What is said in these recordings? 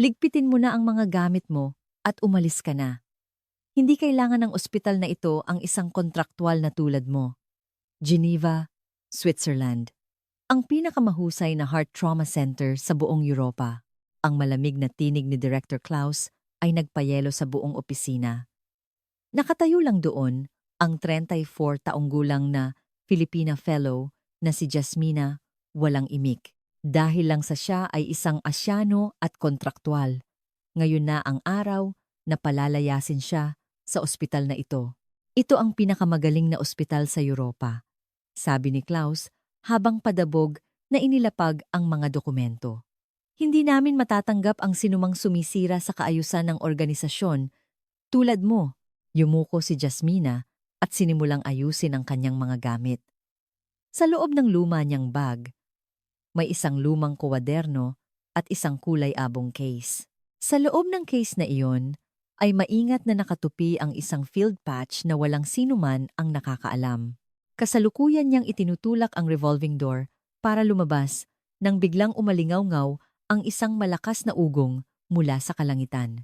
Ligpitin mo na ang mga gamit mo at umalis ka na. Hindi kailangan ng ospital na ito ang isang kontraktwal na tulad mo. Geneva, Switzerland. Ang pinakamahusay na heart trauma center sa buong Europa. Ang malamig na tinig ni Director Klaus ay nagpayelo sa buong opisina. Nakatayo lang doon ang 34 taong gulang na Filipina Fellow na si Jasmina, walang imik. Dahil lang sa siya ay isang Asyano at kontraktwal. Ngayon na ang araw na palalayasin siya sa ospital na ito. Ito ang pinakamagaling na ospital sa Europa, sabi ni Klaus habang padabog na inilapag ang mga dokumento. Hindi namin matatanggap ang sinumang sumisira sa kaayusan ng organisasyon tulad mo. Yumuko si Jasmina at sinimulang ayusin ang kanyang mga gamit. Sa loob ng luma niyang bag, may isang lumang kuwaderno at isang kulay-abong case. Sa loob ng case na iyon, ay maingat na nakatupi ang isang field patch na walang sinuman ang nakakaalam. Kasalukuyan niyang itinutulak ang revolving door para lumabas nang biglang umalingaw-ngaw ang isang malakas na ugong mula sa kalangitan.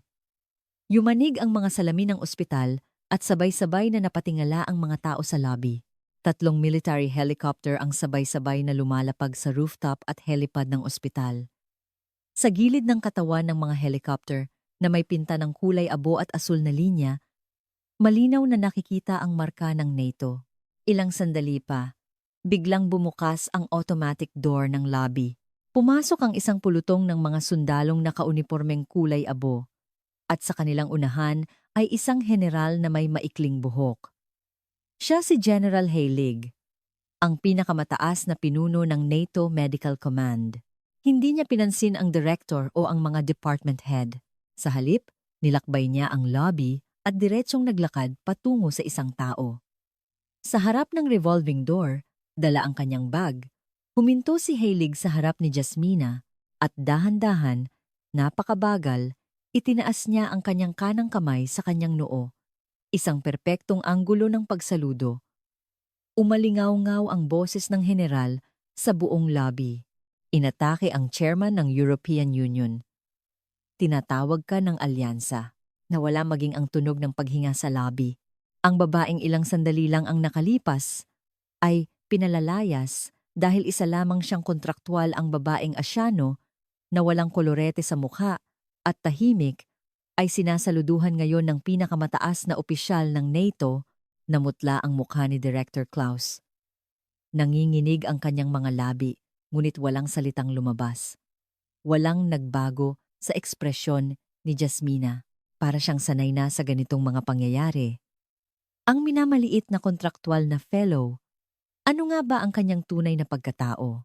Yumanig ang mga salamin ng ospital at sabay-sabay na napatingala ang mga tao sa lobby. 3 military helicopter ang sabay-sabay na lumalapag sa rooftop at helipad ng ospital. Sa gilid ng katawan ng mga helicopter na may pinta ng kulay abo at asul na linya, malinaw na nakikita ang marka ng NATO. Ilang sandali pa, biglang bumukas ang automatic door ng lobby. Pumasok ang isang pulutong ng mga sundalong nakaunipormeng kulay abo. At sa kanilang unahan ay isang general na may maikling buhok. Siya si General Heilig, ang pinakamataas na pinuno ng NATO Medical Command. Hindi niya pinansin ang director o ang mga department head. Sa halip, nilakbay niya ang lobby at diretsyong naglakad patungo sa isang tao. Sa harap ng revolving door, dala ang kanyang bag. Huminto si Heilig sa harap ni Jasmina at dahan-dahan, napakabagal, itinaas niya ang kanyang kanang kamay sa kanyang noo. Isang perpektong anggulo ng pagsaludo. Umalingaw-ngaw ang boses ng general sa buong lobby. Inatake ang chairman ng European Union. Tinatawag ka ng alyansa. Nawala maging ang tunog ng paghinga sa lobby. Ang babaeng ilang sandali lang ang nakalipas ay pinalalayas dahil isa lamang siyang kontraktwal ang babaeng Asyano na walang kolorete sa mukha at tahimik ay sinasaluduhan ngayon ng pinakamataas na opisyal ng NATO na mutla ang mukha ni Director Klaus. Nanginginig ang kanyang mga labi, ngunit walang salitang lumabas. Walang nagbago sa ekspresyon ni Jasmina, para siyang sanay na sa ganitong mga pangyayari. Ang minamaliit na kontraktwal na fellow, ano nga ba ang kanyang tunay na pagkatao?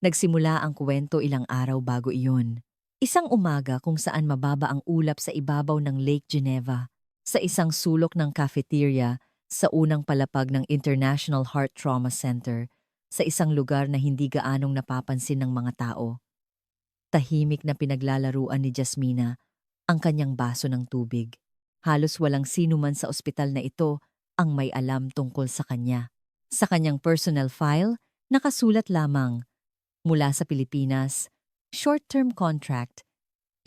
Nagsimula ang kwento ilang araw bago iyon. Isang umaga kung saan mababa ang ulap sa ibabaw ng Lake Geneva, sa isang sulok ng cafeteria sa unang palapag ng International Heart Trauma Center, sa isang lugar na hindi gaanong napapansin ng mga tao. Tahimik na pinaglalaruan ni Jasmina ang kanyang baso ng tubig. Halos walang sino man sa ospital na ito ang may alam tungkol sa kanya. Sa kanyang personal file, nakasulat lamang, mula sa Pilipinas, short-term contract,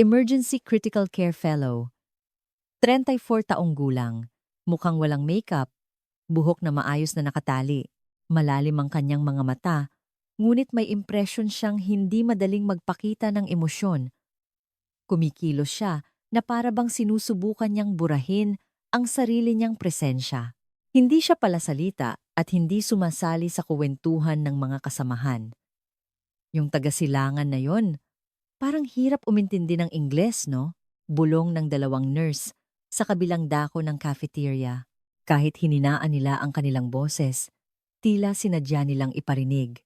Emergency Critical Care Fellow, 34 taong gulang, mukhang walang makeup, buhok na maayos na nakatali, malalim ang kanyang mga mata, ngunit may impression siyang hindi madaling magpakita ng emosyon. Kumikilos siya na para bang sinusubukan niyang burahin ang sarili niyang presensya. Hindi siya palasalita at hindi sumasali sa kuwentuhan ng mga kasamahan. Yung tagasilangan na yon, parang hirap umintindi ng Ingles, no? Bulong ng 2 nurse sa kabilang dako ng cafeteria. Kahit hininaan nila ang kanilang boses, tila sinadya nilang iparinig.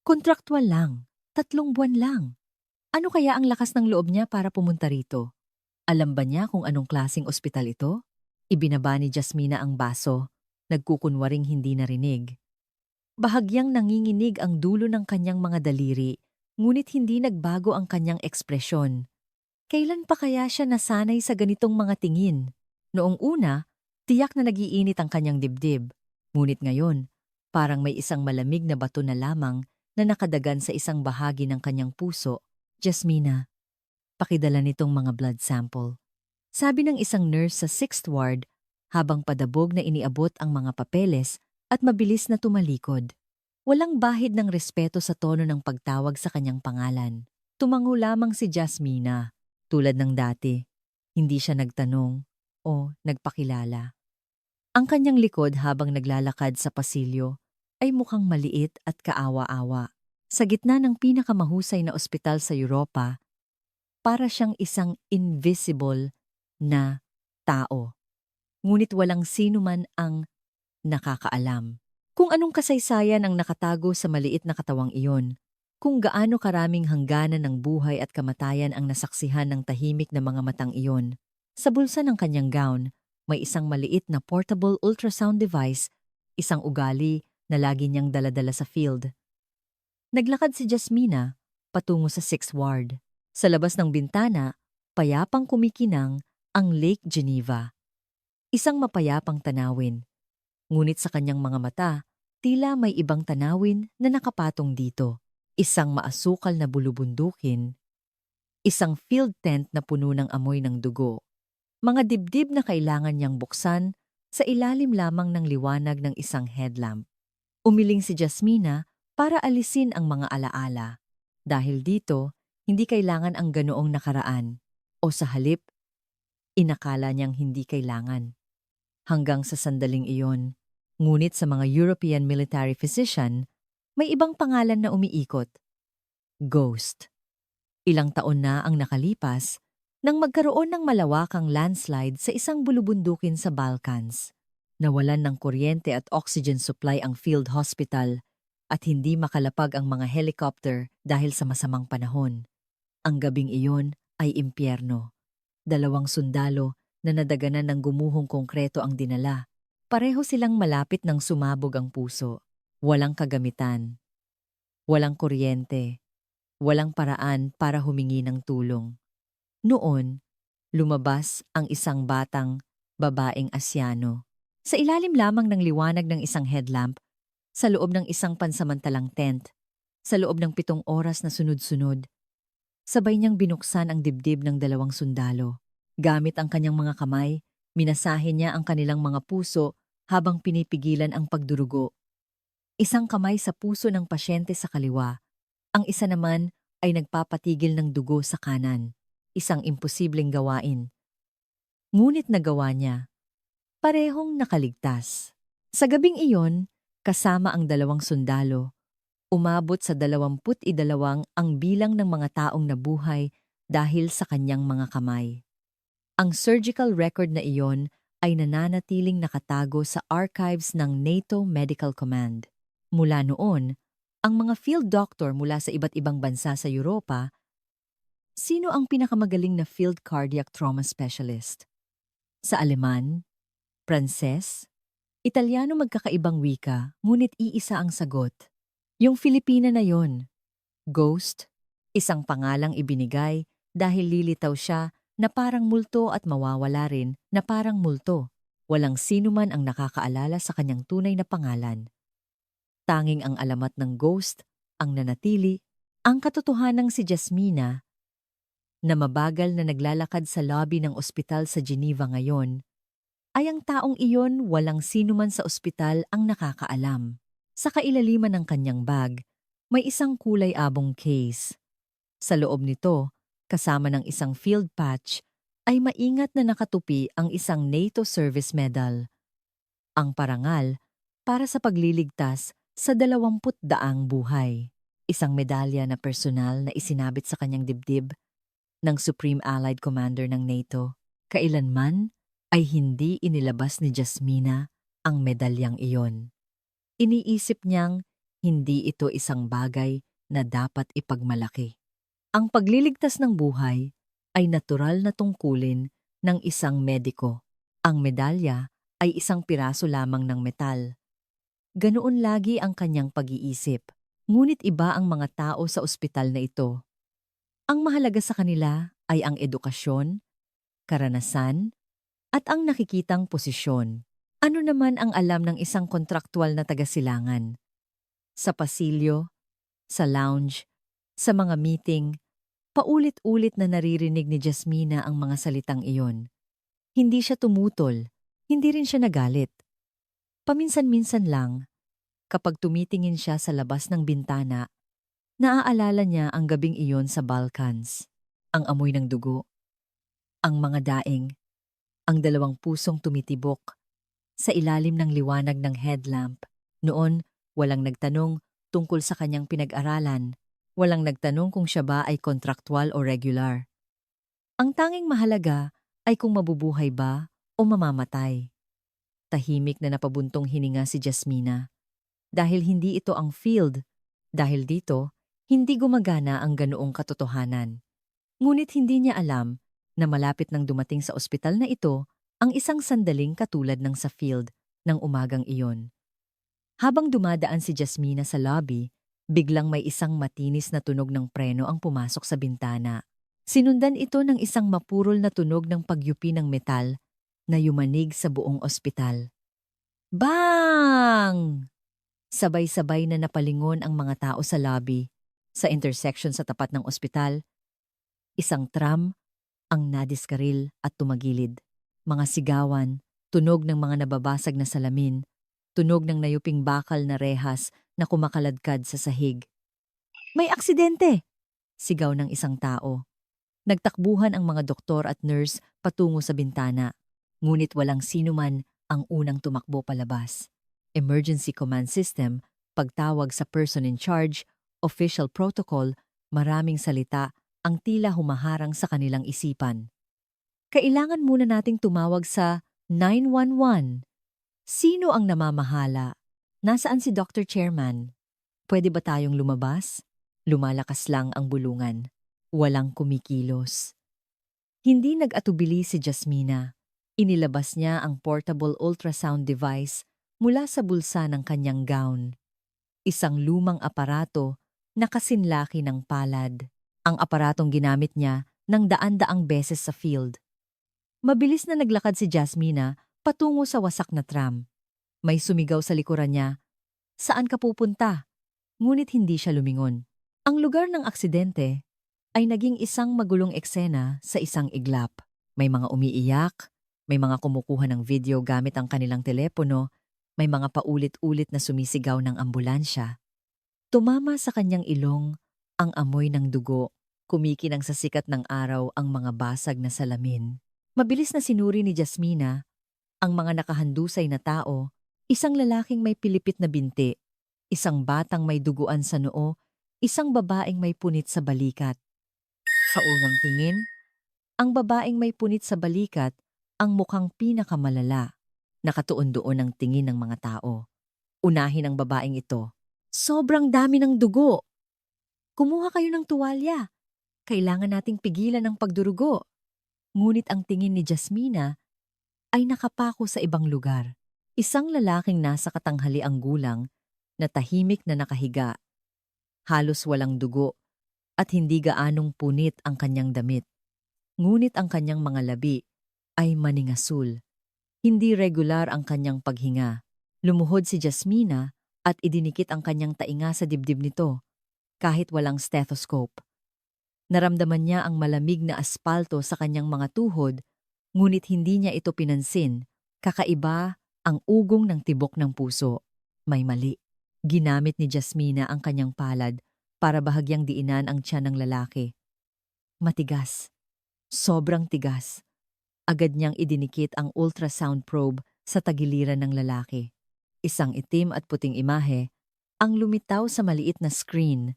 Kontraktual lang, 3 buwan lang. Ano kaya ang lakas ng loob niya para pumunta rito? Alam ba niya kung anong klaseng ospital ito? Ibinaba ni Jasmina ang baso, nagkukunwaring hindi narinig. Bahagyang nanginginig ang dulo ng kanyang mga daliri, ngunit hindi nagbago ang kanyang ekspresyon. Kailan pa kaya siya nasanay sa ganitong mga tingin? Noong una, tiyak na nagiinit ang kanyang dibdib. Ngunit ngayon, parang may isang malamig na bato na lamang na nakadagan sa isang bahagi ng kanyang puso. Jasmina, nagpakidala nitong mga blood sample. Sabi ng isang nurse sa 6th ward habang padabog na iniabot ang mga papeles at mabilis na tumalikod. Walang bahid ng respeto sa tono ng pagtawag sa kanyang pangalan. Tumango lamang si Jasmina, tulad ng dati. Hindi siya nagtanong o nagpakilala. Ang kanyang likod habang naglalakad sa pasilyo ay mukhang maliit at kaawa-awa. Sa gitna ng pinakamahusay na ospital sa Europa, para siyang isang invisible na tao. Ngunit walang sino man ang nakakaalam kung anong kasaysayan ang nakatago sa maliit na katawang iyon, kung gaano karaming hangganan ng buhay at kamatayan ang nasaksihan ng tahimik na mga matang iyon. Sa bulsa ng kanyang gown, may isang maliit na portable ultrasound device, isang ugali na lagi niyang daladala sa field. Naglakad si Jasmina patungo sa 6th ward. Sa labas ng bintana, payapang kumikinang ang Lake Geneva. Isang mapayapang tanawin. Ngunit sa kanyang mga mata, tila may ibang tanawin na nakapatong dito. Isang maasukal na bulubundukin, isang field tent na puno ng amoy ng dugo. Mga dibdib na kailangan niyang buksan sa ilalim lamang ng liwanag ng isang headlamp. Umiling si Jasmina para alisin ang mga alaala. Dahil dito, hindi kailangan ang ganoong nakaraan. O sa halip, inakala niyang hindi kailangan. Hanggang sa sandaling iyon, ngunit sa mga European military physician, may ibang pangalan na umiikot. Ghost. Ilang taon na ang nakalipas nang magkaroon ng malawakang landslide sa isang bulubundukin sa Balkans. Nawalan ng kuryente at oxygen supply ang field hospital at hindi makalapag ang mga helicopter dahil sa masamang panahon. Ang gabing iyon ay impyerno. 2 sundalo na nadaganan ng gumuhong konkreto ang dinala. Pareho silang malapit ng sumabog ang puso. Walang kagamitan. Walang kuryente. Walang paraan para humingi ng tulong. Noon, lumabas ang isang batang babaeng Asyano. Sa ilalim lamang ng liwanag ng isang headlamp, sa loob ng isang pansamantalang tent, sa loob ng 7 oras na sunod-sunod, sabay niyang binuksan ang dibdib ng 2 sundalo. Gamit ang kanyang mga kamay, minasahe niya ang kanilang mga puso habang pinipigilan ang pagdurugo. Isang kamay sa puso ng pasyente sa kaliwa, ang isa naman ay nagpapatigil ng dugo sa kanan. Isang imposibleng gawain. Ngunit nagawa niya. Parehong nakaligtas. Sa gabing iyon, kasama ang 2 sundalo, umabot sa 22 ang bilang ng mga taong nabuhay dahil sa kanyang mga kamay. Ang surgical record na iyon ay nananatiling nakatago sa archives ng NATO Medical Command. Mula noon, ang mga field doctor mula sa iba't ibang bansa sa Europa. Sino ang pinakamagaling na field cardiac trauma specialist? Sa Aleman, Pranses, Italyano magkakaibang wika, ngunit iisa ang sagot. Yung Filipina na yon. Ghost, isang pangalang ibinigay dahil lilitaw siya na parang multo at mawawala rin na parang multo. Walang sino man ang nakakaalala sa kanyang tunay na pangalan. Tanging ang alamat ng ghost ang nanatili, ang katotohanang si Jasmina, na mabagal na naglalakad sa lobby ng ospital sa Geneva ngayon, ay ang taong iyon walang sino man sa ospital ang nakakaalam. Sa kailaliman ng kanyang bag, may isang kulay-abong case. Sa loob nito, kasama ng isang field patch, ay maingat na nakatupi ang isang NATO Service Medal. Ang parangal para sa pagliligtas sa 20 buhay. Isang medalya na personal na isinabit sa kanyang dibdib ng Supreme Allied Commander ng NATO. Kailanman ay hindi inilabas ni Jasmina ang medalyang iyon. Iniisip niyang hindi ito isang bagay na dapat ipagmalaki. Ang pagliligtas ng buhay ay natural na tungkulin ng isang mediko. Ang medalya ay isang piraso lamang ng metal. Ganoon lagi ang kanyang pag-iisip. Ngunit iba ang mga tao sa ospital na ito. Ang mahalaga sa kanila ay ang edukasyon, karanasan, at ang nakikitang posisyon. Ano naman ang alam ng isang kontraktual na taga-silangan? Sa pasilyo, sa lounge, sa mga meeting, Paulit-ulit na naririnig ni Jasmina ang mga salitang iyon. Hindi siya tumutol, hindi rin siya nagalit. Paminsan-minsan lang, kapag tumitingin siya sa labas ng bintana, naaalala niya ang gabing iyon sa Balkans, ang amoy ng dugo, ang mga daing, ang dalawang pusong tumitibok sa ilalim ng liwanag ng headlamp. Noon, walang nagtanong tungkol sa kanyang pinag-aralan, walang nagtanong kung siya ba ay kontraktual o regular. Ang tanging mahalaga ay kung mabubuhay ba o mamamatay. Tahimik na napabuntong hininga si Jasmina. Dahil hindi ito ang field, dahil dito, hindi gumagana ang ganoong katotohanan. Ngunit hindi niya alam na malapit nang dumating sa ospital na ito ang isang sandaling katulad ng sa field ng umagang iyon. Habang dumadaan si Jasmina sa lobby, biglang may isang matinis na tunog ng preno ang pumasok sa bintana. Sinundan ito ng isang mapurol na tunog ng pagyupi ng metal na yumanig sa buong ospital. Bang! Sabay-sabay na napalingon ang mga tao sa lobby. Sa intersection sa tapat ng ospital, isang tram ang nadiskaril at tumagilid. Mga sigawan, tunog ng mga nababasag na salamin, tunog ng nayuping bakal na rehas na kumakaladkad sa sahig. May aksidente! Sigaw ng isang tao. Nagtakbuhan ang mga doktor at nurse patungo sa bintana, ngunit walang sinuman ang unang tumakbo palabas. Emergency command system, pagtawag sa person in charge, official protocol, maraming salita ang tila humaharang sa kanilang isipan. Kailangan muna nating tumawag sa 911. Sino ang namamahala? Nasaan si Dr. Chairman? Pwede ba tayong lumabas? Lumalakas lang ang bulungan. Walang kumikilos. Hindi nag-atubili si Jasmina. Inilabas niya ang portable ultrasound device mula sa bulsa ng kanyang gown. Isang lumang aparato na kasinlaki ng palad. Ang aparatong ginamit niya ng daan-daang beses sa field. Mabilis na naglakad si Jasmina patungo sa wasak na tram. May sumigaw sa likuran niya, "Saan ka pupunta?" Ngunit hindi siya lumingon. Ang lugar ng aksidente ay naging isang magulong eksena sa isang iglap. May mga umiiyak, may mga kumukuha ng video gamit ang kanilang telepono, may mga paulit-ulit na sumisigaw ng ambulansya. Tumama sa kanyang ilong ang amoy ng dugo, kumikinang sa sikat ng araw ang mga basag na salamin. Mabilis na sinuri ni Jasmina ang mga nakahandusay na tao, isang lalaking may pilipit na binti, isang batang may duguan sa noo, isang babaeng may punit sa balikat. Sa unang tingin, ang babaeng may punit sa balikat ang mukhang pinakamalala. Nakatuon doon ang tingin ng mga tao. Unahin ang babaeng ito. Sobrang dami ng dugo. Kumuha kayo ng tuwalya. Kailangan nating pigilan ang pagdurugo. Ngunit ang tingin ni Jasmina ay nakapako sa ibang lugar. Isang lalaking nasa katanghaliang gulang na tahimik na nakahiga. Halos walang dugo at hindi gaanong punit ang kanyang damit. Ngunit ang kanyang mga labi ay maningasul. Hindi regular ang kanyang paghinga. Lumuhod si Jasmina at idinikit ang kanyang tainga sa dibdib nito, kahit walang stethoscope. Naramdaman niya ang malamig na aspalto sa kanyang mga tuhod, ngunit hindi niya ito pinansin. Kakaiba ang ugong ng tibok ng puso. May mali. Ginamit ni Jasmina ang kanyang palad para bahagyang diinan ang tiyan ng lalaki. Matigas. Sobrang tigas. Agad niyang idinikit ang ultrasound probe sa tagiliran ng lalaki. Isang itim at puting imahe ang lumitaw sa maliit na screen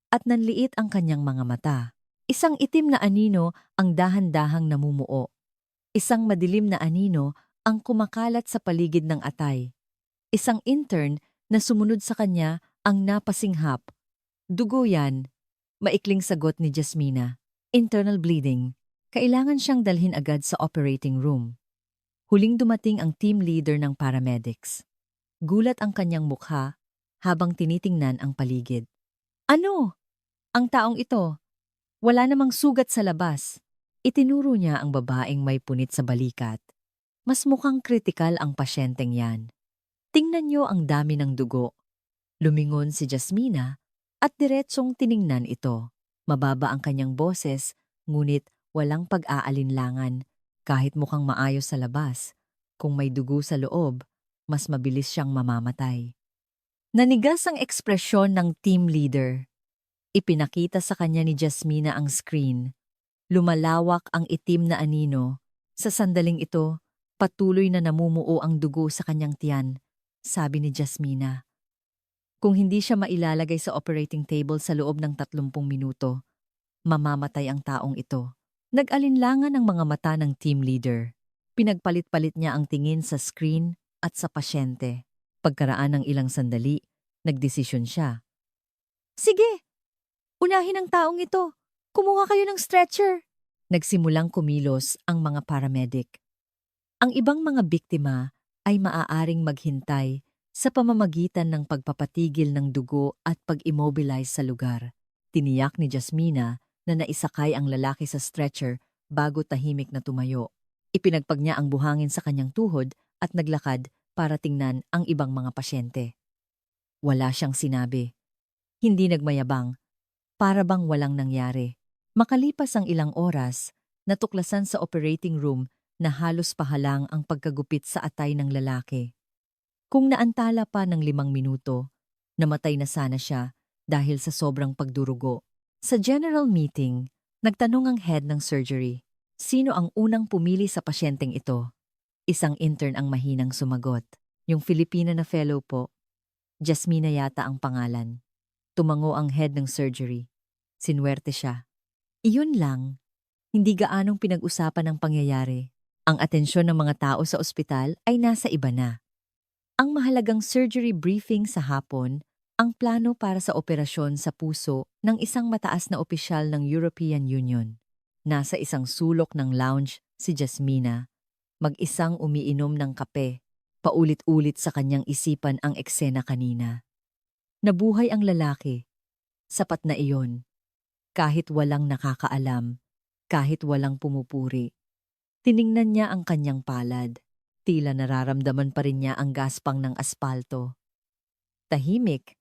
at nanliit ang kanyang mga mata. Isang itim na anino ang dahan-dahang namumuo. Isang madilim na anino ang kumakalat sa paligid ng atay. Isang intern na sumunod sa kanya ang napasinghap. Dugo yan, maikling sagot ni Jasmina. Internal bleeding. Kailangan siyang dalhin agad sa operating room. Huling dumating ang team leader ng paramedics. Gulat ang kanyang mukha habang tinitingnan ang paligid. Ano? Ang taong ito? Wala namang sugat sa labas. Itinuro niya ang babaeng may punit sa balikat. Mas mukhang kritikal ang pasyenteng yan. Tingnan niyo ang dami ng dugo. Lumingon si Jasmina at diretsong tiningnan ito. Mababa ang kanyang boses, ngunit walang pag-aalinlangan. Kahit mukhang maayos sa labas, kung may dugo sa loob, mas mabilis siyang mamamatay. Nanigas ang ekspresyon ng team leader. Ipinakita sa kanya ni Jasmina ang screen. Lumalawak ang itim na anino. Sa sandaling ito, patuloy na namumuo ang dugo sa kanyang tiyan, sabi ni Jasmina. Kung hindi siya mailalagay sa operating table sa loob ng 30 minuto, mamamatay ang taong ito. Nag-alinlangan ang mga mata ng team leader. Pinagpalit-palit niya ang tingin sa screen at sa pasyente. Pagkaraan ng ilang sandali, nagdesisyon siya. Sige, unahin ang taong ito. Kumuha kayo ng stretcher. Nagsimulang kumilos ang mga paramedic. Ang ibang mga biktima ay maaaring maghintay sa pamamagitan ng pagpapatigil ng dugo at pag-immobilize sa lugar. Tiniyak ni Jasmina na naisakay ang lalaki sa stretcher bago tahimik na tumayo. Ipinagpag niya ang buhangin sa kanyang tuhod at naglakad para tingnan ang ibang mga pasyente. Wala siyang sinabi. Hindi nagmayabang, para bang walang nangyari. Makalipas ang ilang oras, natuklasan sa operating room na halos pahalang ang pagkagupit sa atay ng lalaki. Kung naantala pa ng 5 minuto, namatay na sana siya dahil sa sobrang pagdurugo. Sa general meeting, nagtanong ang head ng surgery, sino ang unang pumili sa pasyenteng ito? Isang intern ang mahinang sumagot. Yung Filipina na fellow po. Jasmina yata ang pangalan. Tumango ang head ng surgery. Sinwerte siya. Iyon lang. Hindi gaanong pinag-usapan ang pangyayari. Ang atensyon ng mga tao sa ospital ay nasa iba na. Ang mahalagang surgery briefing sa hapon, ang plano para sa operasyon sa puso ng isang mataas na opisyal ng European Union. Nasa isang sulok ng lounge si Jasmina, mag-isang umiinom ng kape, paulit-ulit sa kanyang isipan ang eksena kanina. Nabuhay ang lalaki. Sapat na iyon. Kahit walang nakakaalam, kahit walang pumupuri. Tiningnan niya ang kanyang palad. Tila nararamdaman pa rin niya ang gaspang ng aspalto. Tahimik.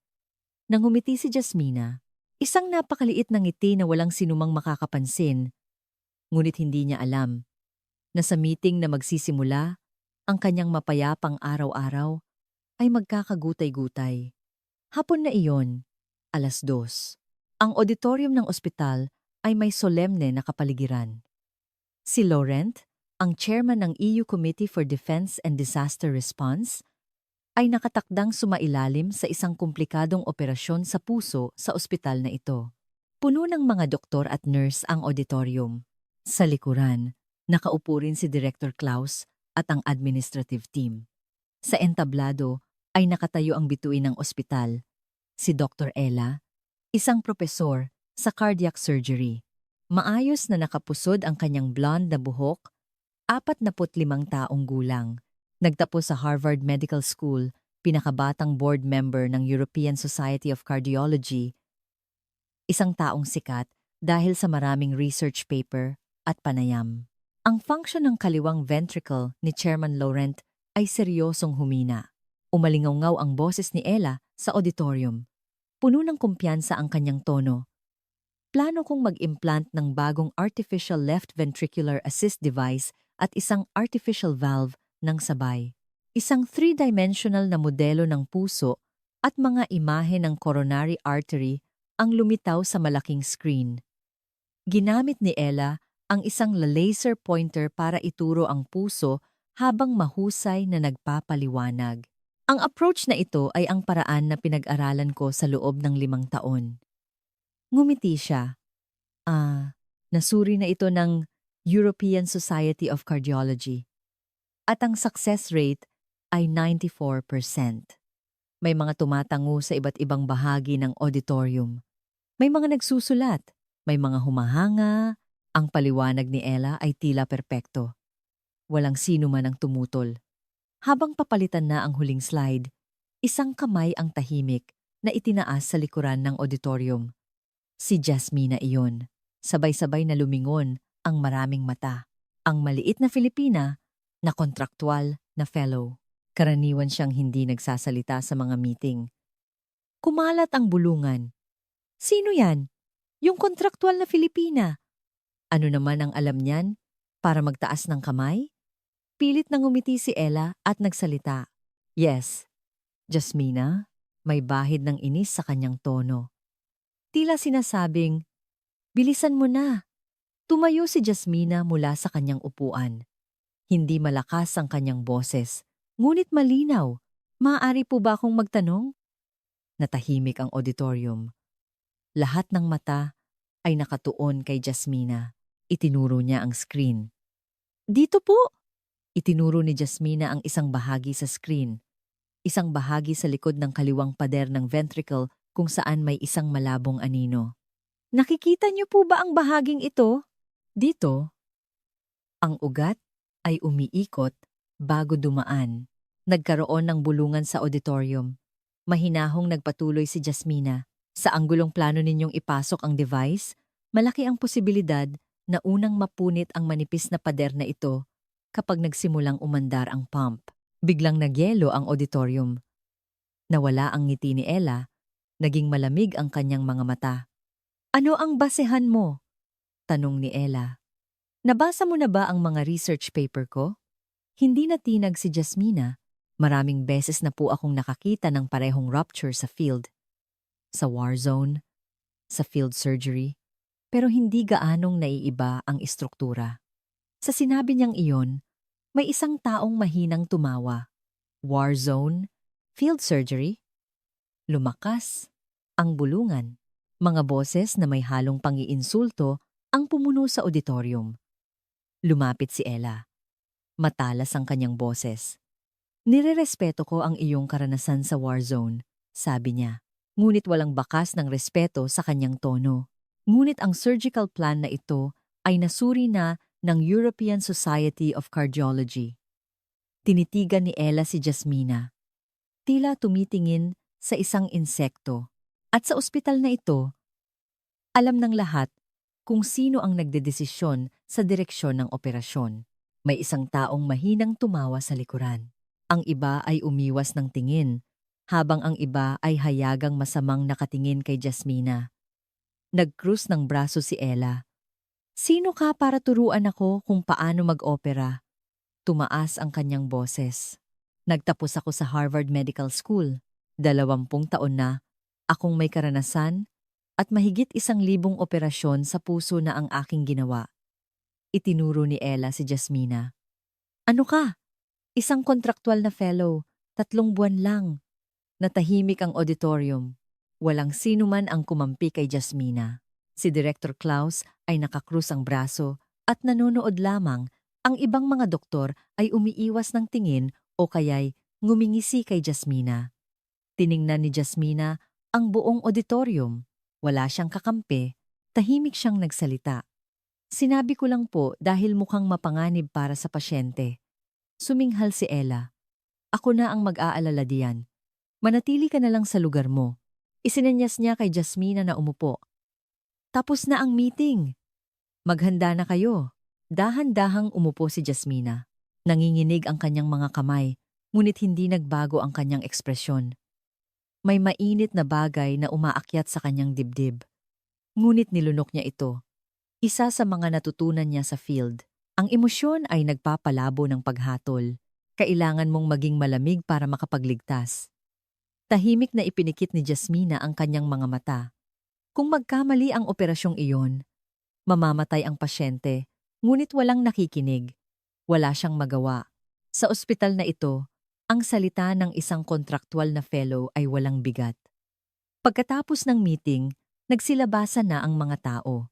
Nang umiti si Jasmina, isang napakaliit na ngiti na walang sinumang makakapansin. Ngunit hindi niya alam na sa meeting na magsisimula, ang kanyang mapayapang araw-araw ay magkakagutay-gutay. Hapon na iyon, 2:00. Ang auditorium ng ospital ay may solemne na kapaligiran. Si Laurent, ang chairman ng EU Committee for Defense and Disaster Response, ay nakatakdang sumailalim sa isang komplikadong operasyon sa puso sa ospital na ito. Puno ng mga doktor at nurse ang auditorium. Sa likuran, nakaupo rin si Director Klaus at ang administrative team. Sa entablado ay nakatayo ang bituin ng ospital, si Dr. Ella, isang propesor sa cardiac surgery. Maayos na nakapusod ang kanyang blonde na buhok, 45 taong gulang. Nagtapos sa Harvard Medical School, pinakabatang board member ng European Society of Cardiology, isang taong sikat dahil sa maraming research paper at panayam. Ang function ng kaliwang ventricle ni Chairman Laurent ay seryosong humina. Umalingaw ang boses ni Ella sa auditorium. Puno ng kumpiyansa ang kanyang tono. Plano kong mag-implant ng bagong artificial left ventricular assist device at isang artificial valve ng sabay. Isang 3-dimensional na modelo ng puso at mga imahe ng coronary artery ang lumitaw sa malaking screen. Ginamit ni Ella ang isang laser pointer para ituro ang puso habang mahusay na nagpapaliwanag. Ang approach na ito ay ang paraan na pinag-aralan ko sa loob ng 5 taon. Ngumiti siya. Nasuri na ito ng European Society of Cardiology. At ang success rate ay 94%. May mga tumatango sa iba't ibang bahagi ng auditorium. May mga nagsusulat, may mga humahanga. Ang paliwanag ni Ella ay tila perpekto. Walang sino man ang tumutol. Habang papalitan na ang huling slide, isang kamay ang tahimik na itinaas sa likuran ng auditorium. Si Jasmina iyon. Sabay-sabay na lumingon ang maraming mata. Ang maliit na Filipina na kontraktual na fellow. Karaniwan siyang hindi nagsasalita sa mga meeting. Kumalat ang bulungan. Sino yan? Yung kontraktual na Filipina. Ano naman ang alam niyan? Para magtaas ng kamay? Pilit na ngumiti si Ella at nagsalita. Yes, Jasmina, may bahid ng inis sa kanyang tono. Tila sinasabing, bilisan mo na. Tumayo si Jasmina mula sa kanyang upuan. Hindi malakas ang kanyang boses, ngunit malinaw. Maaari po ba akong magtanong? Natahimik ang auditorium. Lahat ng mata ay nakatuon kay Jasmina. Itinuro niya ang screen. Dito po! Itinuro ni Jasmina ang isang bahagi sa screen. Isang bahagi sa likod ng kaliwang pader ng ventricle kung saan may isang malabong anino. Nakikita niyo po ba ang bahaging ito? Dito, ang ugat ay umiikot bago dumaan. Nagkaroon ng bulungan sa auditorium. Mahinahong nagpatuloy si Jasmina. Sa anggulong plano ninyong ipasok ang device, malaki ang posibilidad na unang mapunit ang manipis na pader na ito kapag nagsimulang umandar ang pump. Biglang nagyelo ang auditorium. Nawala ang ngiti ni Ella, naging malamig ang kanyang mga mata. Ano ang basehan mo? Tanong ni Ella. Nabasa mo na ba ang mga research paper ko? Hindi natinag si Jasmina. Maraming beses na po akong nakakita ng parehong rupture sa field. Sa war zone, sa field surgery, pero hindi gaanong naiiba ang istruktura. Sa sinabi niyang iyon, may isang taong mahinang tumawa. War zone, field surgery. Lumakas ang bulungan. Mga boses na may halong pangiinsulto ang pumuno sa auditorium. Lumapit si Ella. Matalas ang kanyang boses. Nirerespeto ko ang iyong karanasan sa war zone, sabi niya. Ngunit walang bakas ng respeto sa kanyang tono. Ngunit ang surgical plan na ito ay nasuri na ng European Society of Cardiology. Tinitigan ni Ella si Jasmina. Tila tumitingin sa isang insekto. At sa ospital na ito, alam ng lahat kung sino ang nagdedesisyon sa direksyon ng operasyon. May isang taong mahinang tumawa sa likuran. Ang iba ay umiwas ng tingin, habang ang iba ay hayagang masamang nakatingin kay Jasmina. Nag-krus ng braso si Ella. Sino ka para turuan ako kung paano mag-opera? Tumaas ang kanyang boses. Nagtapos ako sa Harvard Medical School. 20 taon na, akong may karanasan at mahigit 1,000 operasyon sa puso na ang aking ginawa. Itinuro ni Ella si Jasmina. Ano ka? Isang kontraktual na fellow, 3 buwan lang. Natahimik ang auditorium. Walang sino man ang kumampi kay Jasmina. Si Director Klaus ay nakakrus ang braso at nanonood lamang. Ang ibang mga doktor ay umiiwas ng tingin o kaya'y ngumingisi kay Jasmina. Tiningnan ni Jasmina ang buong auditorium. Wala siyang kakampi, tahimik siyang nagsalita. Sinabi ko lang po dahil mukhang mapanganib para sa pasyente. Suminghal si Ella. Ako na ang mag-aalala diyan. Manatili ka na lang sa lugar mo. Isinenyas niya kay Jasmina na umupo. Tapos na ang meeting. Maghanda na kayo. Dahan-dahang umupo si Jasmina. Nanginginig ang kanyang mga kamay, ngunit hindi nagbago ang kanyang ekspresyon. May mainit na bagay na umaakyat sa kanyang dibdib. Ngunit nilunok niya ito. Isa sa mga natutunan niya sa field. Ang emosyon ay nagpapalabo ng paghatol. Kailangan mong maging malamig para makapagligtas. Tahimik na ipinikit ni Jasmina ang kanyang mga mata. Kung magkamali ang operasyong iyon, mamamatay ang pasyente, ngunit walang nakikinig. Wala siyang magawa. Sa ospital na ito, ang salita ng isang kontraktual na fellow ay walang bigat. Pagkatapos ng meeting, nagsilabasan na ang mga tao.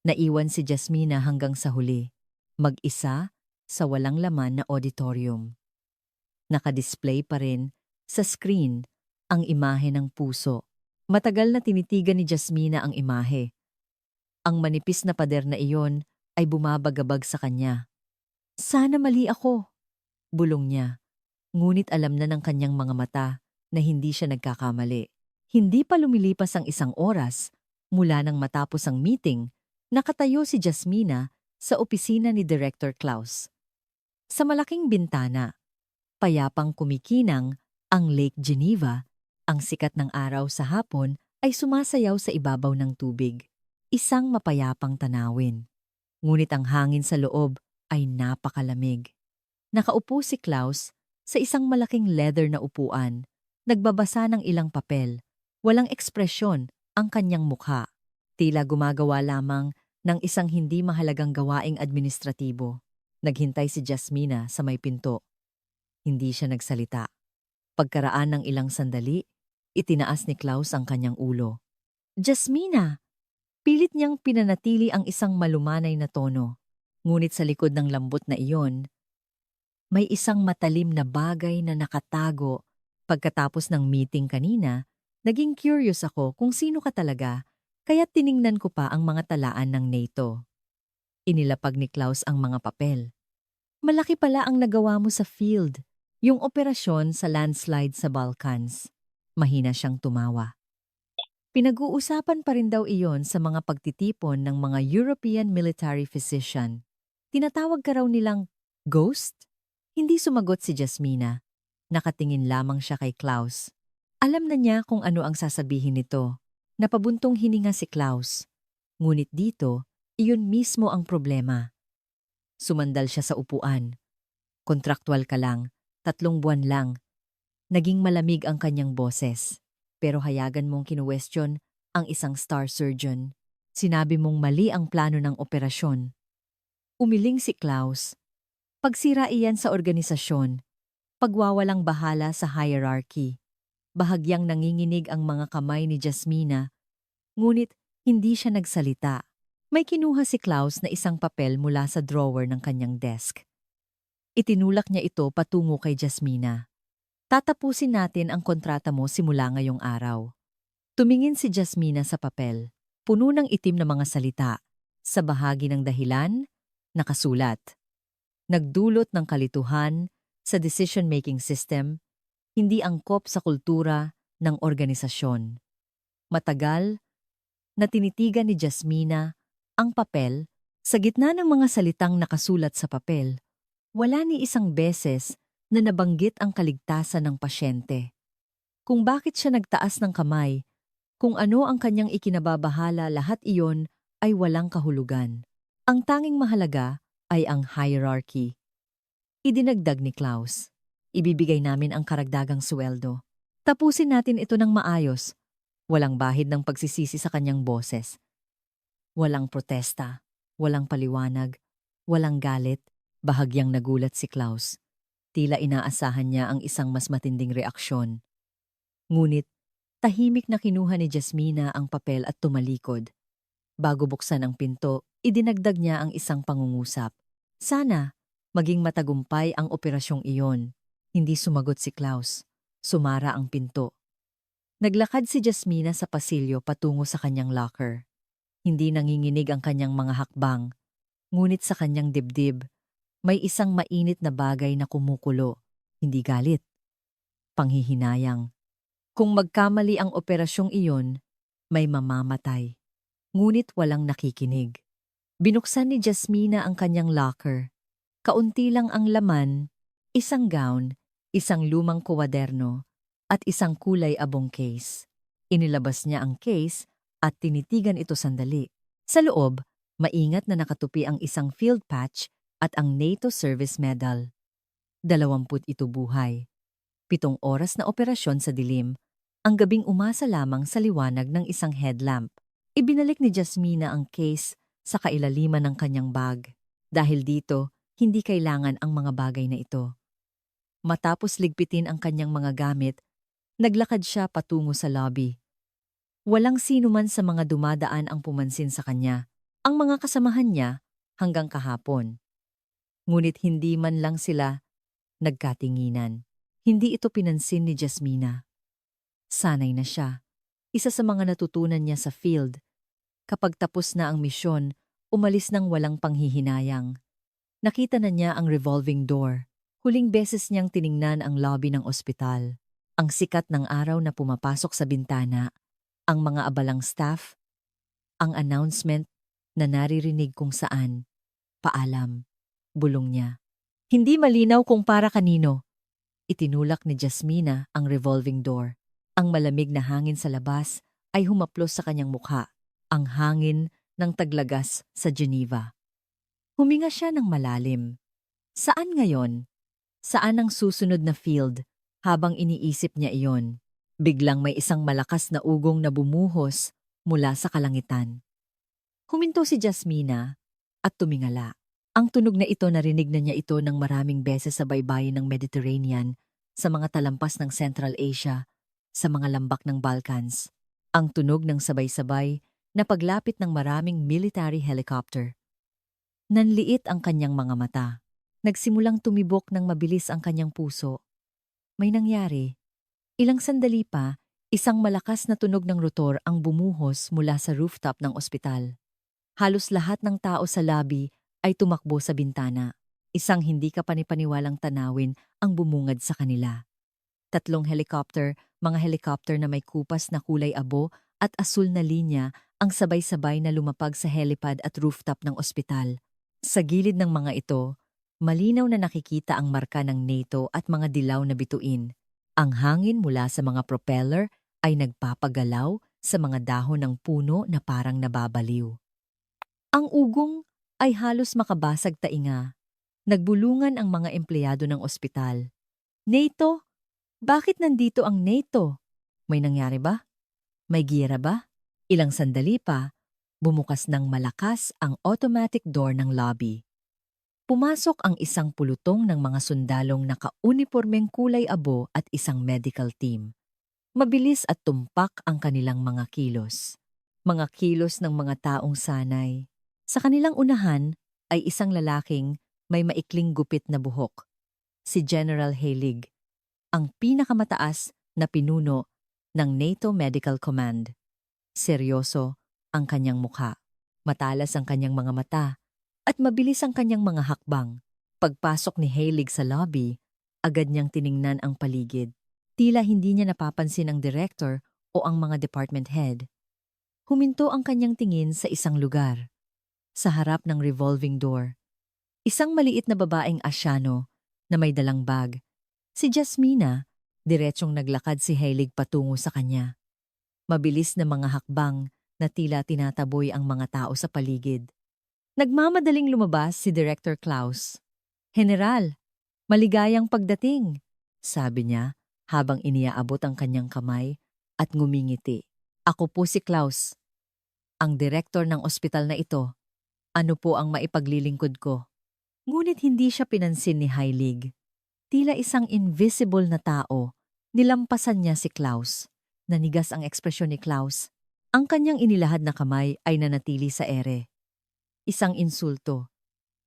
Naiwan si Jasmina hanggang sa huli, mag-isa sa walang laman na auditorium. Nakadisplay pa rin sa screen ang imahe ng puso. Matagal na tinitigan ni Jasmina ang imahe. Ang manipis na pader na iyon ay bumabagabag sa kanya. Sana mali ako, bulong niya. Ngunit alam na ng kanyang mga mata na hindi siya nagkakamali. Hindi pa lumilipas ang 1 oras mula nang matapos ang meeting, nakatayo si Jasmina sa opisina ni Director Klaus. Sa malaking bintana, payapang kumikinang ang Lake Geneva. Ang sikat ng araw sa hapon ay sumasayaw sa ibabaw ng tubig. Isang mapayapang tanawin. Ngunit ang hangin sa loob ay napakalamig. Nakaupo si Klaus sa isang malaking leather na upuan, nagbabasa ng ilang papel. Walang ekspresyon ang kanyang mukha. Tila gumagawa lamang ng isang hindi mahalagang gawaing administratibo. Naghintay si Jasmina sa may pinto. Hindi siya nagsalita. Pagkaraan ng ilang sandali, itinaas ni Klaus ang kanyang ulo. Jasmina! Pilit niyang pinanatili ang isang malumanay na tono. Ngunit sa likod ng lambot na iyon, may isang matalim na bagay na nakatago. Pagkatapos ng meeting kanina, naging curious ako kung sino ka talaga, kaya tiningnan ko pa ang mga talaan ng NATO. Inilapag ni Klaus ang mga papel. Malaki pala ang nagawa mo sa field, yung operasyon sa landslide sa Balkans. Mahina siyang tumawa. Pinag-uusapan pa rin daw iyon sa mga pagtitipon ng mga European military physician. Tinatawag ka raw nilang ghost? Hindi sumagot si Jasmina. Nakatingin lamang siya kay Klaus. Alam na niya kung ano ang sasabihin nito. Napabuntong hininga si Klaus. Ngunit dito, iyon mismo ang problema. Sumandal siya sa upuan. Kontraktual ka lang, 3 buwan lang. Naging malamig ang kanyang boses. Pero hayagan mong kinuwestiyon ang isang star surgeon. Sinabi mong mali ang plano ng operasyon. Umiling si Klaus. Pagsira iyan sa organisasyon. Pagwawalang bahala sa hierarchy. Bahagyang nanginginig ang mga kamay ni Jasmina. Ngunit hindi siya nagsalita. May kinuha si Klaus na isang papel mula sa drawer ng kanyang desk. Itinulak niya ito patungo kay Jasmina. Tatapusin natin ang kontrata mo simula ngayong araw. Tumingin si Jasmina sa papel. Puno ng itim na mga salita. Sa bahagi ng dahilan, nakasulat. Nagdulot ng kalituhan sa decision-making system, hindi angkop sa kultura ng organisasyon. Matagal na tinitigan ni Jasmina ang papel sa gitna ng mga salitang nakasulat sa papel. Wala ni isang beses na nabanggit ang kaligtasan ng pasyente. Kung bakit siya nagtaas ng kamay, kung ano ang kanyang ikinababahala, lahat iyon ay walang kahulugan. Ang tanging mahalaga ay ang hierarchy. Idinagdag ni Klaus. Ibibigay namin ang karagdagang sweldo. Tapusin natin ito ng maayos. Walang bahid ng pagsisisi sa kanyang boses. Walang protesta, walang paliwanag, walang galit. Bahagyang nagulat si Klaus. Tila inaasahan niya ang isang mas matinding reaksyon. Ngunit, tahimik na kinuha ni Jasmina ang papel at tumalikod. Bago buksan ang pinto, idinagdag niya ang isang pangungusap. Sana, maging matagumpay ang operasyong iyon. Hindi sumagot si Klaus. Sumara ang pinto. Naglakad si Jasmina sa pasilyo patungo sa kanyang locker. Hindi nanginginig ang kanyang mga hakbang. Ngunit sa kanyang dibdib, may isang mainit na bagay na kumukulo, hindi galit. Panghihinayang. Kung magkamali ang operasyong iyon, may mamamatay. Ngunit walang nakikinig. Binuksan ni Jasmina ang kanyang locker. Kaunti lang ang laman, isang gown, isang lumang kuwaderno, at isang kulay abong case. Inilabas niya ang case at tinitigan ito sandali. Sa loob, maingat na nakatupi ang isang field patch at ang NATO Service Medal. 20 ito buhay. 7 oras na operasyon sa dilim, ang gabing umasa lamang sa liwanag ng isang headlamp. Ibinalik ni Jasmina ang case sa kailaliman ng kanyang bag. Dahil dito, hindi kailangan ang mga bagay na ito. Matapos ligpitin ang kanyang mga gamit, naglakad siya patungo sa lobby. Walang sino man sa mga dumadaan ang pumansin sa kanya. Ang mga kasamahan niya hanggang kahapon. Ngunit hindi man lang sila nagkatinginan. Hindi ito pinansin ni Jasmina. Sanay na siya. Isa sa mga natutunan niya sa field. Kapag tapos na ang misyon, umalis ng walang panghihinayang. Nakita na niya ang revolving door. Huling beses niyang tiningnan ang lobby ng ospital. Ang sikat ng araw na pumapasok sa bintana. Ang mga abalang staff. Ang announcement na naririnig kung saan. Paalam. Bulong niya. Hindi malinaw kung para kanino. Itinulak ni Jasmina ang revolving door. Ang malamig na hangin sa labas ay humaplos sa kanyang mukha. Ang hangin ng taglagas sa Geneva. Huminga siya ng malalim. Saan ngayon? Saan ang susunod na field? Habang iniisip niya iyon, biglang may isang malakas na ugong na bumuhos mula sa kalangitan. Huminto si Jasmina at tumingala. Ang tunog na ito narinig na niya ito ng maraming beses sa baybayin ng Mediterranean, sa mga talampas ng Central Asia, sa mga lambak ng Balkans. Ang tunog ng sabay-sabay na paglapit ng maraming military helicopter. Nanliit ang kanyang mga mata. Nagsimulang tumibok ng mabilis ang kanyang puso. May nangyari. Ilang sandali pa, isang malakas na tunog ng rotor ang bumuhos mula sa rooftop ng ospital. Halos lahat ng tao sa lobby ay tumakbo sa bintana. Isang hindi kapanipaniwalang tanawin ang bumungad sa kanila. 3 helicopter, mga helicopter na may kupas na kulay abo at asul na linya ang sabay-sabay na lumapag sa helipad at rooftop ng ospital. Sa gilid ng mga ito, malinaw na nakikita ang marka ng NATO at mga dilaw na bituin. Ang hangin mula sa mga propeller ay nagpapagalaw sa mga dahon ng puno na parang nababaliw. Ang ugong ay halos makabasag tainga. Nagbulungan ang mga empleyado ng ospital. NATO? Bakit nandito ang NATO? May nangyari ba? May giyera ba? Ilang sandali pa, bumukas ng malakas ang automatic door ng lobby. Pumasok ang isang pulutong ng mga sundalong naka-unipormeng kulay abo at isang medical team. Mabilis at tumpak ang kanilang mga kilos. Mga kilos ng mga taong sanay. Sa kanilang unahan ay isang lalaking may maikling gupit na buhok. Si General Heilig, ang pinakamataas na pinuno ng NATO Medical Command. Seryoso ang kanyang mukha, matalas ang kanyang mga mata, at mabilis ang kanyang mga hakbang. Pagpasok ni Heilig sa lobby, agad niyang tiningnan ang paligid. Tila hindi niya napapansin ang director o ang mga department head. Huminto ang kanyang tingin sa isang lugar. Sa harap ng revolving door, isang maliit na babaeng Asyano na may dalang bag. Si Jasmina, diretsyong naglakad si Heilig patungo sa kanya. Mabilis na mga hakbang na tila tinataboy ang mga tao sa paligid. Nagmamadaling lumabas si Director Klaus. "General, maligayang pagdating," sabi niya habang iniaabot ang kanyang kamay at ngumingiti. "Ako po si Klaus, ang direktor ng ospital na ito. Ano po ang maipaglilingkod ko?" Ngunit hindi siya pinansin ni Heilig. Tila isang invisible na tao, nilampasan niya si Klaus. Nanigas ang ekspresyon ni Klaus. Ang kanyang inilahad na kamay ay nanatili sa ere. Isang insulto.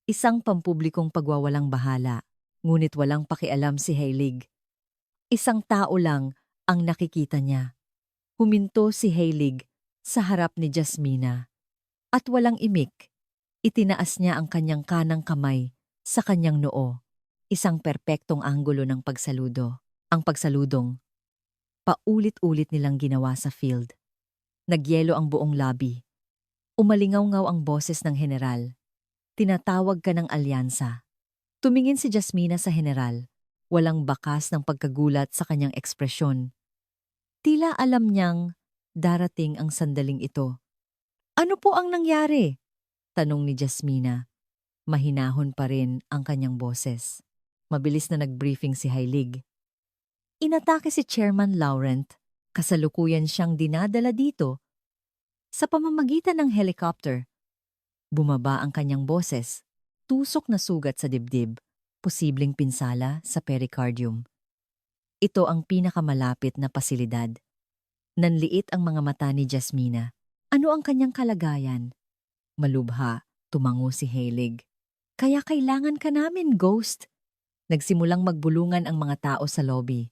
Isang pampublikong pagwawalang bahala. Ngunit walang pakialam si Heilig. Isang tao lang ang nakikita niya. Huminto si Heilig sa harap ni Jasmina. At walang imik, itinaas niya ang kanyang kanang kamay sa kanyang noo. Isang perpektong anggulo ng pagsaludo. Ang pagsaludong paulit-ulit nilang ginawa sa field. Nagyelo ang buong lobby. Umalingaw-ngaw ang boses ng general. Tinatawag ka ng alyansa. Tumingin si Jasmina sa general. Walang bakas ng pagkagulat sa kanyang ekspresyon. Tila alam niyang darating ang sandaling ito. "Ano po ang nangyari?" tanong ni Jasmina. Mahinahon pa rin ang kanyang boses. Mabilis na nag-briefing si Heilig. Inatake si Chairman Laurent. Kasalukuyan siyang dinadala dito sa pamamagitan ng helicopter. Bumaba ang kanyang boses. Tusok na sugat sa dibdib. Posibleng pinsala sa pericardium. Ito ang pinakamalapit na pasilidad. Nanliit ang mga mata ni Jasmina. Ano ang kanyang kalagayan? Malubha, tumango si Heilig. "Kaya kailangan ka namin, Ghost." Nagsimulang magbulungan ang mga tao sa lobby.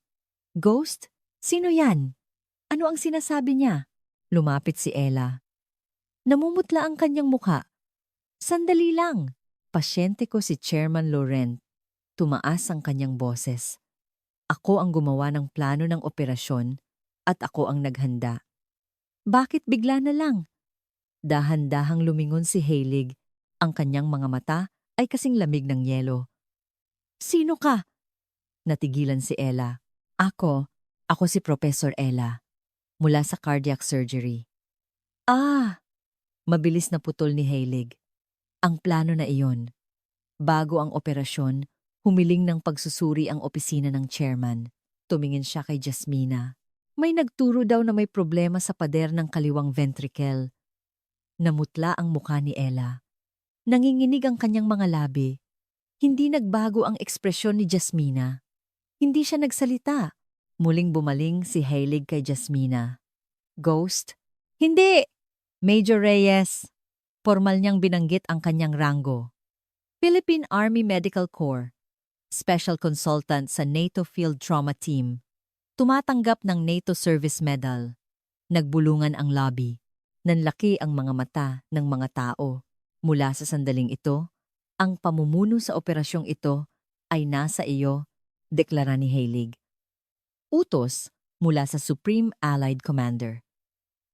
"Ghost? Sino yan? Ano ang sinasabi niya?" Lumapit si Ella. Namumutla ang kanyang mukha. "Sandali lang. Pasyente ko si Chairman Laurent." Tumaas ang kanyang boses. "Ako ang gumawa ng plano ng operasyon at ako ang naghanda." "Bakit bigla na lang?" Dahan-dahang lumingon si Heilig. Ang kanyang mga mata ay kasing lamig ng yelo. "Sino ka?" Natigilan si Ella. Ako si Professor Ella, mula sa cardiac surgery." "Ah, Mabilis na putol ni Heilig. Ang plano na iyon. Bago ang operasyon, humiling ng pagsusuri ang opisina ng chairman. Tumingin siya kay Jasmina. May nagturo daw na may problema sa pader ng kaliwang ventricle. Namutla ang mukha ni Ella. Nanginginig ang kanyang mga labi. Hindi nagbago ang ekspresyon ni Jasmina. Hindi siya nagsalita. Muling bumaling si Heilig kay Jasmina. Ghost? Hindi! Major Reyes. Formal niyang binanggit ang kanyang rango. Philippine Army Medical Corps. Special Consultant sa NATO Field Trauma Team. Tumatanggap ng NATO Service Medal. Nagbulungan ang lobby. Nanlaki ang mga mata ng mga tao. Mula sa sandaling ito, ang pamumuno sa operasyong ito ay nasa iyo, deklara ni Heilig. Utos mula sa Supreme Allied Commander.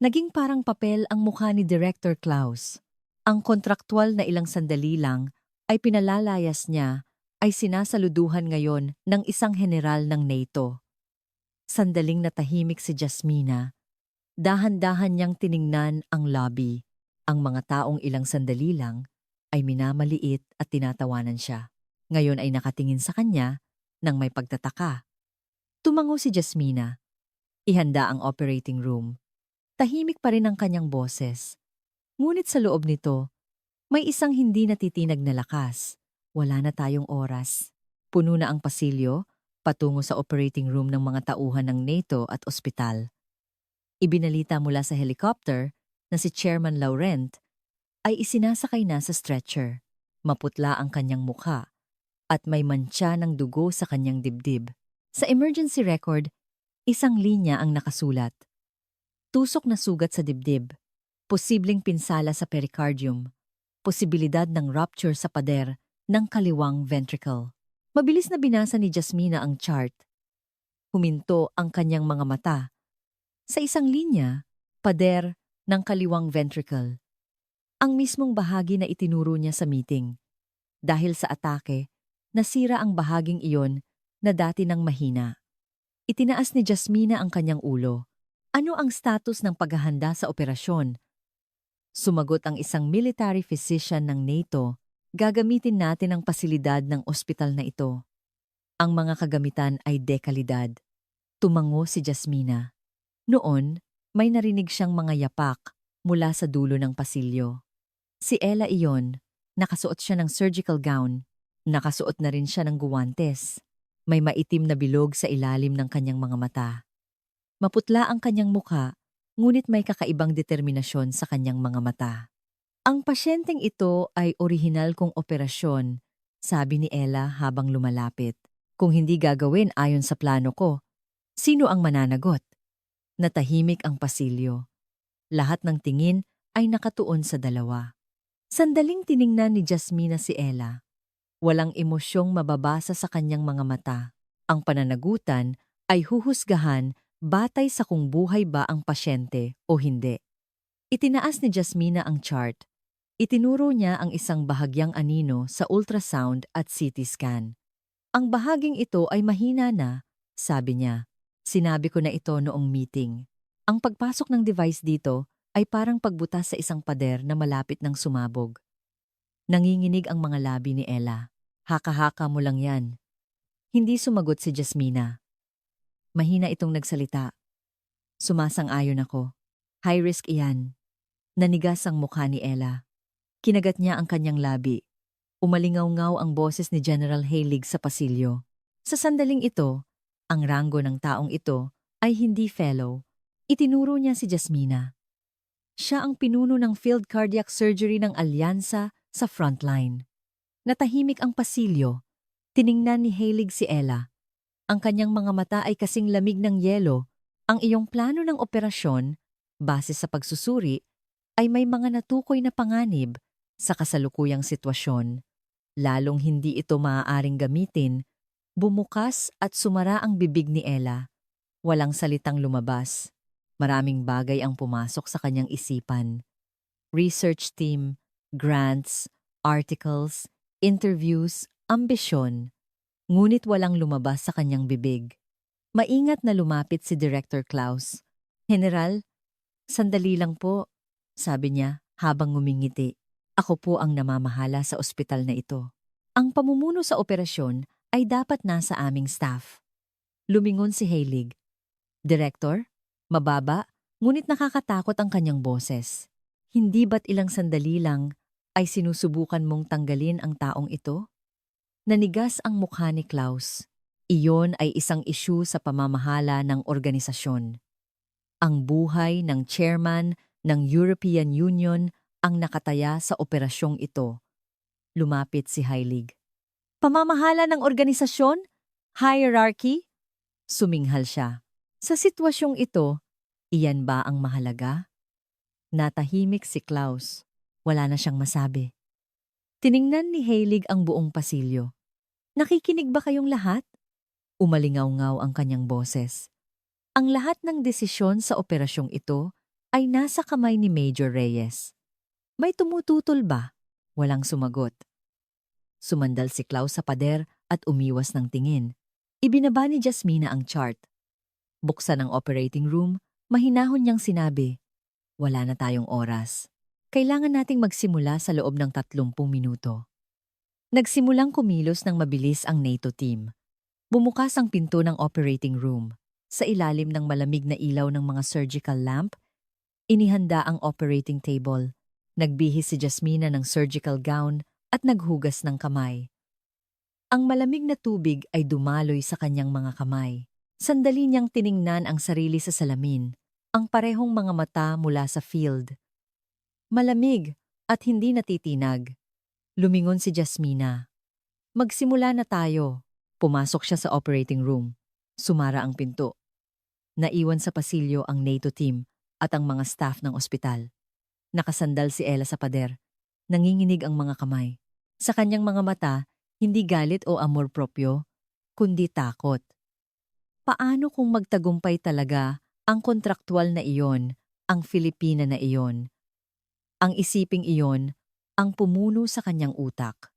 Naging parang papel ang mukha ni Director Klaus. Ang kontraktual na ilang sandali lang ay pinalalayas niya ay sinasaluduhan ngayon ng isang general ng NATO. Sandaling natahimik si Jasmina. Dahan-dahan niyang tiningnan ang lobby. Ang mga taong ilang sandali lang ay minamaliit at tinatawanan siya. Ngayon ay nakatingin sa kanya nang may pagtataka. Tumango si Jasmina. Ihanda ang operating room. Tahimik pa rin ang kanyang boses. Ngunit sa loob nito, may isang hindi natitinag na lakas. Wala na tayong oras. Puno na ang pasilyo, patungo sa operating room ng mga tauhan ng NATO at ospital. Ibinalita mula sa helicopter na si Chairman Laurent ay isinasakay na sa stretcher. Maputla ang kanyang mukha at may mantsa ng dugo sa kanyang dibdib. Sa emergency record, isang linya ang nakasulat. Tusok na sugat sa dibdib, posibleng pinsala sa pericardium, posibilidad ng rupture sa pader ng kaliwang ventricle. Mabilis na binasa ni Jasmina ang chart. Huminto ang kanyang mga mata. Sa isang linya, pader ng kaliwang ventricle. Ang mismong bahagi na itinuro niya sa meeting. Dahil sa atake, nasira ang bahaging iyon na dati nang mahina. Itinaas ni Jasmina ang kanyang ulo. Ano ang status ng paghahanda sa operasyon? Sumagot ang isang military physician ng NATO, gagamitin natin ang pasilidad ng ospital na ito. Ang mga kagamitan ay dekalidad. Tumango si Jasmina. Noon, may narinig siyang mga yapak mula sa dulo ng pasilyo. Si Ella iyon, nakasuot siya ng surgical gown, nakasuot na rin siya ng guwantes. May maitim na bilog sa ilalim ng kanyang mga mata. Maputla ang kanyang mukha, ngunit may kakaibang determinasyon sa kanyang mga mata. Ang pasyenteng ito ay orihinal kong operasyon, sabi ni Ella habang lumalapit. Kung hindi gagawin ayon sa plano ko, sino ang mananagot? Natahimik ang pasilyo. Lahat ng tingin ay nakatuon sa dalawa. Sandaling tiningnan ni Jasmina si Ella. Walang emosyong mababasa sa kanyang mga mata. Ang pananagutan ay huhusgahan batay sa kung buhay ba ang pasyente o hindi. Itinaas ni Jasmina ang chart. Itinuro niya ang isang bahagyang anino sa ultrasound at CT scan. Ang bahaging ito ay mahina na, sabi niya. Sinabi ko na ito noong meeting. Ang pagpasok ng device dito ay parang pagbutas sa isang pader na malapit ng sumabog. Nanginginig ang mga labi ni Ella. Haka-haka mo lang yan. Hindi sumagot si Jasmina. Mahina itong nagsalita. Sumasang-ayon ako. High risk iyan. Nanigas ang mukha ni Ella. Kinagat niya ang kanyang labi. Umalingaw-ngaw ang boses ni General Heilig sa pasilyo. Sa sandaling ito, ang ranggo ng taong ito ay hindi fellow. Itinuro niya si Jasmina. Siya ang pinuno ng Field Cardiac Surgery ng Alyansa sa frontline. Natahimik ang pasilyo. Tiningnan ni Heilig si Ella. Ang kanyang mga mata ay kasing lamig ng yelo. Ang iyong plano ng operasyon, base sa pagsusuri, ay may mga natukoy na panganib sa kasalukuyang sitwasyon. Lalong hindi ito maaaring gamitin. Bumukas at sumara ang bibig ni Ella. Walang salitang lumabas. Maraming bagay ang pumasok sa kanyang isipan. Research team, grants, articles, interviews, ambisyon. Ngunit walang lumabas sa kanyang bibig. Maingat na lumapit si Director Klaus. General, sandali lang po, sabi niya habang ngumingiti. Ako po ang namamahala sa ospital na ito. Ang pamumuno sa operasyon ay dapat nasa aming staff. Lumingon si Heilig. Direktor, mababa, ngunit nakakatakot ang kanyang boses. Hindi ba't ilang sandali lang ay sinusubukan mong tanggalin ang taong ito? Nanigas ang mukha ni Klaus. Iyon ay isang isyu sa pamamahala ng organisasyon. Ang buhay ng chairman ng European Union ang nakataya sa operasyong ito. Lumapit si Heilig. Pamamahala ng organisasyon? Hierarchy? Suminghal siya. Sa sitwasyong ito, iyan ba ang mahalaga? Natahimik si Klaus. Wala na siyang masabi. Tiningnan ni Heilig ang buong pasilyo. Nakikinig ba kayong lahat? Umalingaw-ngaw ang kanyang boses. Ang lahat ng desisyon sa operasyong ito ay nasa kamay ni Major Reyes. May tumututol ba? Walang sumagot. Sumandal si Klaus sa pader at umiwas ng tingin. Ibinaba ni Jasmina ang chart. Buksan ang operating room, mahinahon niyang sinabi, "Wala na tayong oras. Kailangan nating magsimula sa loob ng 30 minuto." Nagsimulang kumilos ng mabilis ang NATO team. Bumukas ang pinto ng operating room. Sa ilalim ng malamig na ilaw ng mga surgical lamp, inihanda ang operating table. Nagbihis si Jasmina ng surgical gown at naghugas ng kamay. Ang malamig na tubig ay dumaloy sa kanyang mga kamay. Sandali niyang tiningnan ang sarili sa salamin, ang parehong mga mata mula sa field. Malamig at hindi natitinag. Lumingon si Jasmina. Magsimula na tayo. Pumasok siya sa operating room. Sumara ang pinto. Naiwan sa pasilyo ang NATO team at ang mga staff ng ospital. Nakasandal si Ella sa pader. Nanginginig ang mga kamay. Sa kanyang mga mata, hindi galit o amor propyo, kundi takot. Paano kung magtagumpay talaga ang kontraktual na iyon, ang Filipina na iyon? Ang isiping iyon, ang pumuno sa kanyang utak.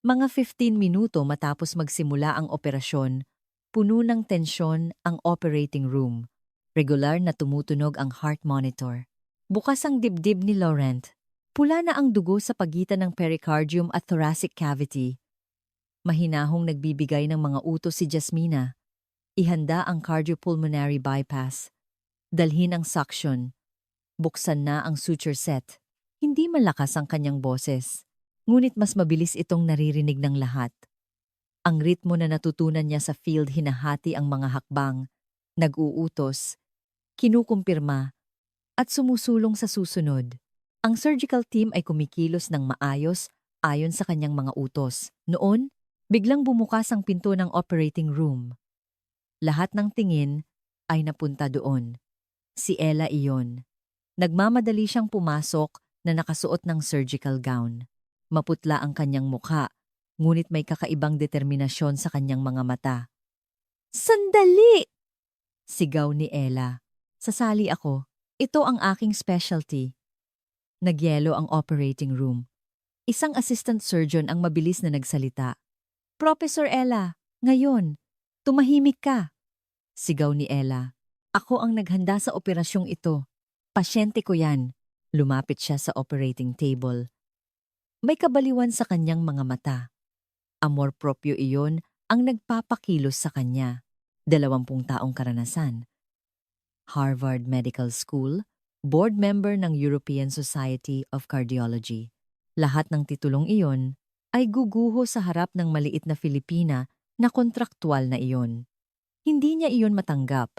Mga 15 minuto matapos magsimula ang operasyon, puno ng tensyon ang operating room. Regular na tumutunog ang heart monitor. Bukas ang dibdib ni Laurent. Pula na ang dugo sa pagitan ng pericardium at thoracic cavity. Mahinahong nagbibigay ng mga utos si Jasmina. Ihanda ang cardiopulmonary bypass. Dalhin ang suction. Buksan na ang suture set. Hindi malakas ang kanyang boses, ngunit mas mabilis itong naririnig ng lahat. Ang ritmo na natutunan niya sa field hinahati ang mga hakbang, nag-uutos, kinukumpirma, at sumusulong sa susunod. Ang surgical team ay kumikilos ng maayos ayon sa kanyang mga utos. Noon, biglang bumukas ang pinto ng operating room. Lahat ng tingin ay napunta doon. Si Ella iyon. Nagmamadali siyang pumasok na nakasuot ng surgical gown. Maputla ang kanyang mukha, ngunit may kakaibang determinasyon sa kanyang mga mata. "Sandali!" Sigaw ni Ella. "Sasali ako. Ito ang aking specialty." Nagyelo ang operating room. Isang assistant surgeon ang mabilis na nagsalita. "Professor Ella, ngayon, tumahimik ka." Sigaw ni Ella. "Ako ang naghanda sa operasyong ito. Pasyente ko yan." Lumapit siya sa operating table. May kabaliwan sa kanyang mga mata. Amor propyo iyon ang nagpapakilos sa kanya. 20 taong karanasan. Harvard Medical School, board member ng European Society of Cardiology. Lahat ng titulong iyon ay guguho sa harap ng maliit na Filipina na kontraktual na iyon. Hindi niya iyon matanggap.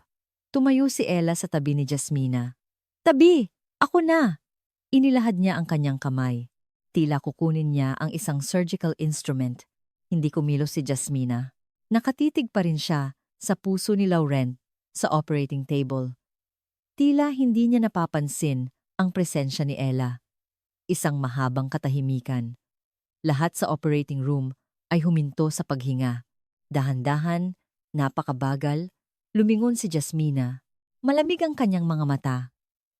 Tumayo si Ella sa tabi ni Jasmina. "Tabi! Ako na!" Inilahad niya ang kanyang kamay. Tila kukunin niya ang isang surgical instrument. Hindi kumilos si Jasmina. Nakatitig pa rin siya sa puso ni Laurent sa operating table. Tila hindi niya napapansin ang presensya ni Ella. Isang mahabang katahimikan. Lahat sa operating room ay huminto sa paghinga. Dahan-dahan, napakabagal, lumingon si Jasmina. Malamig ang kanyang mga mata.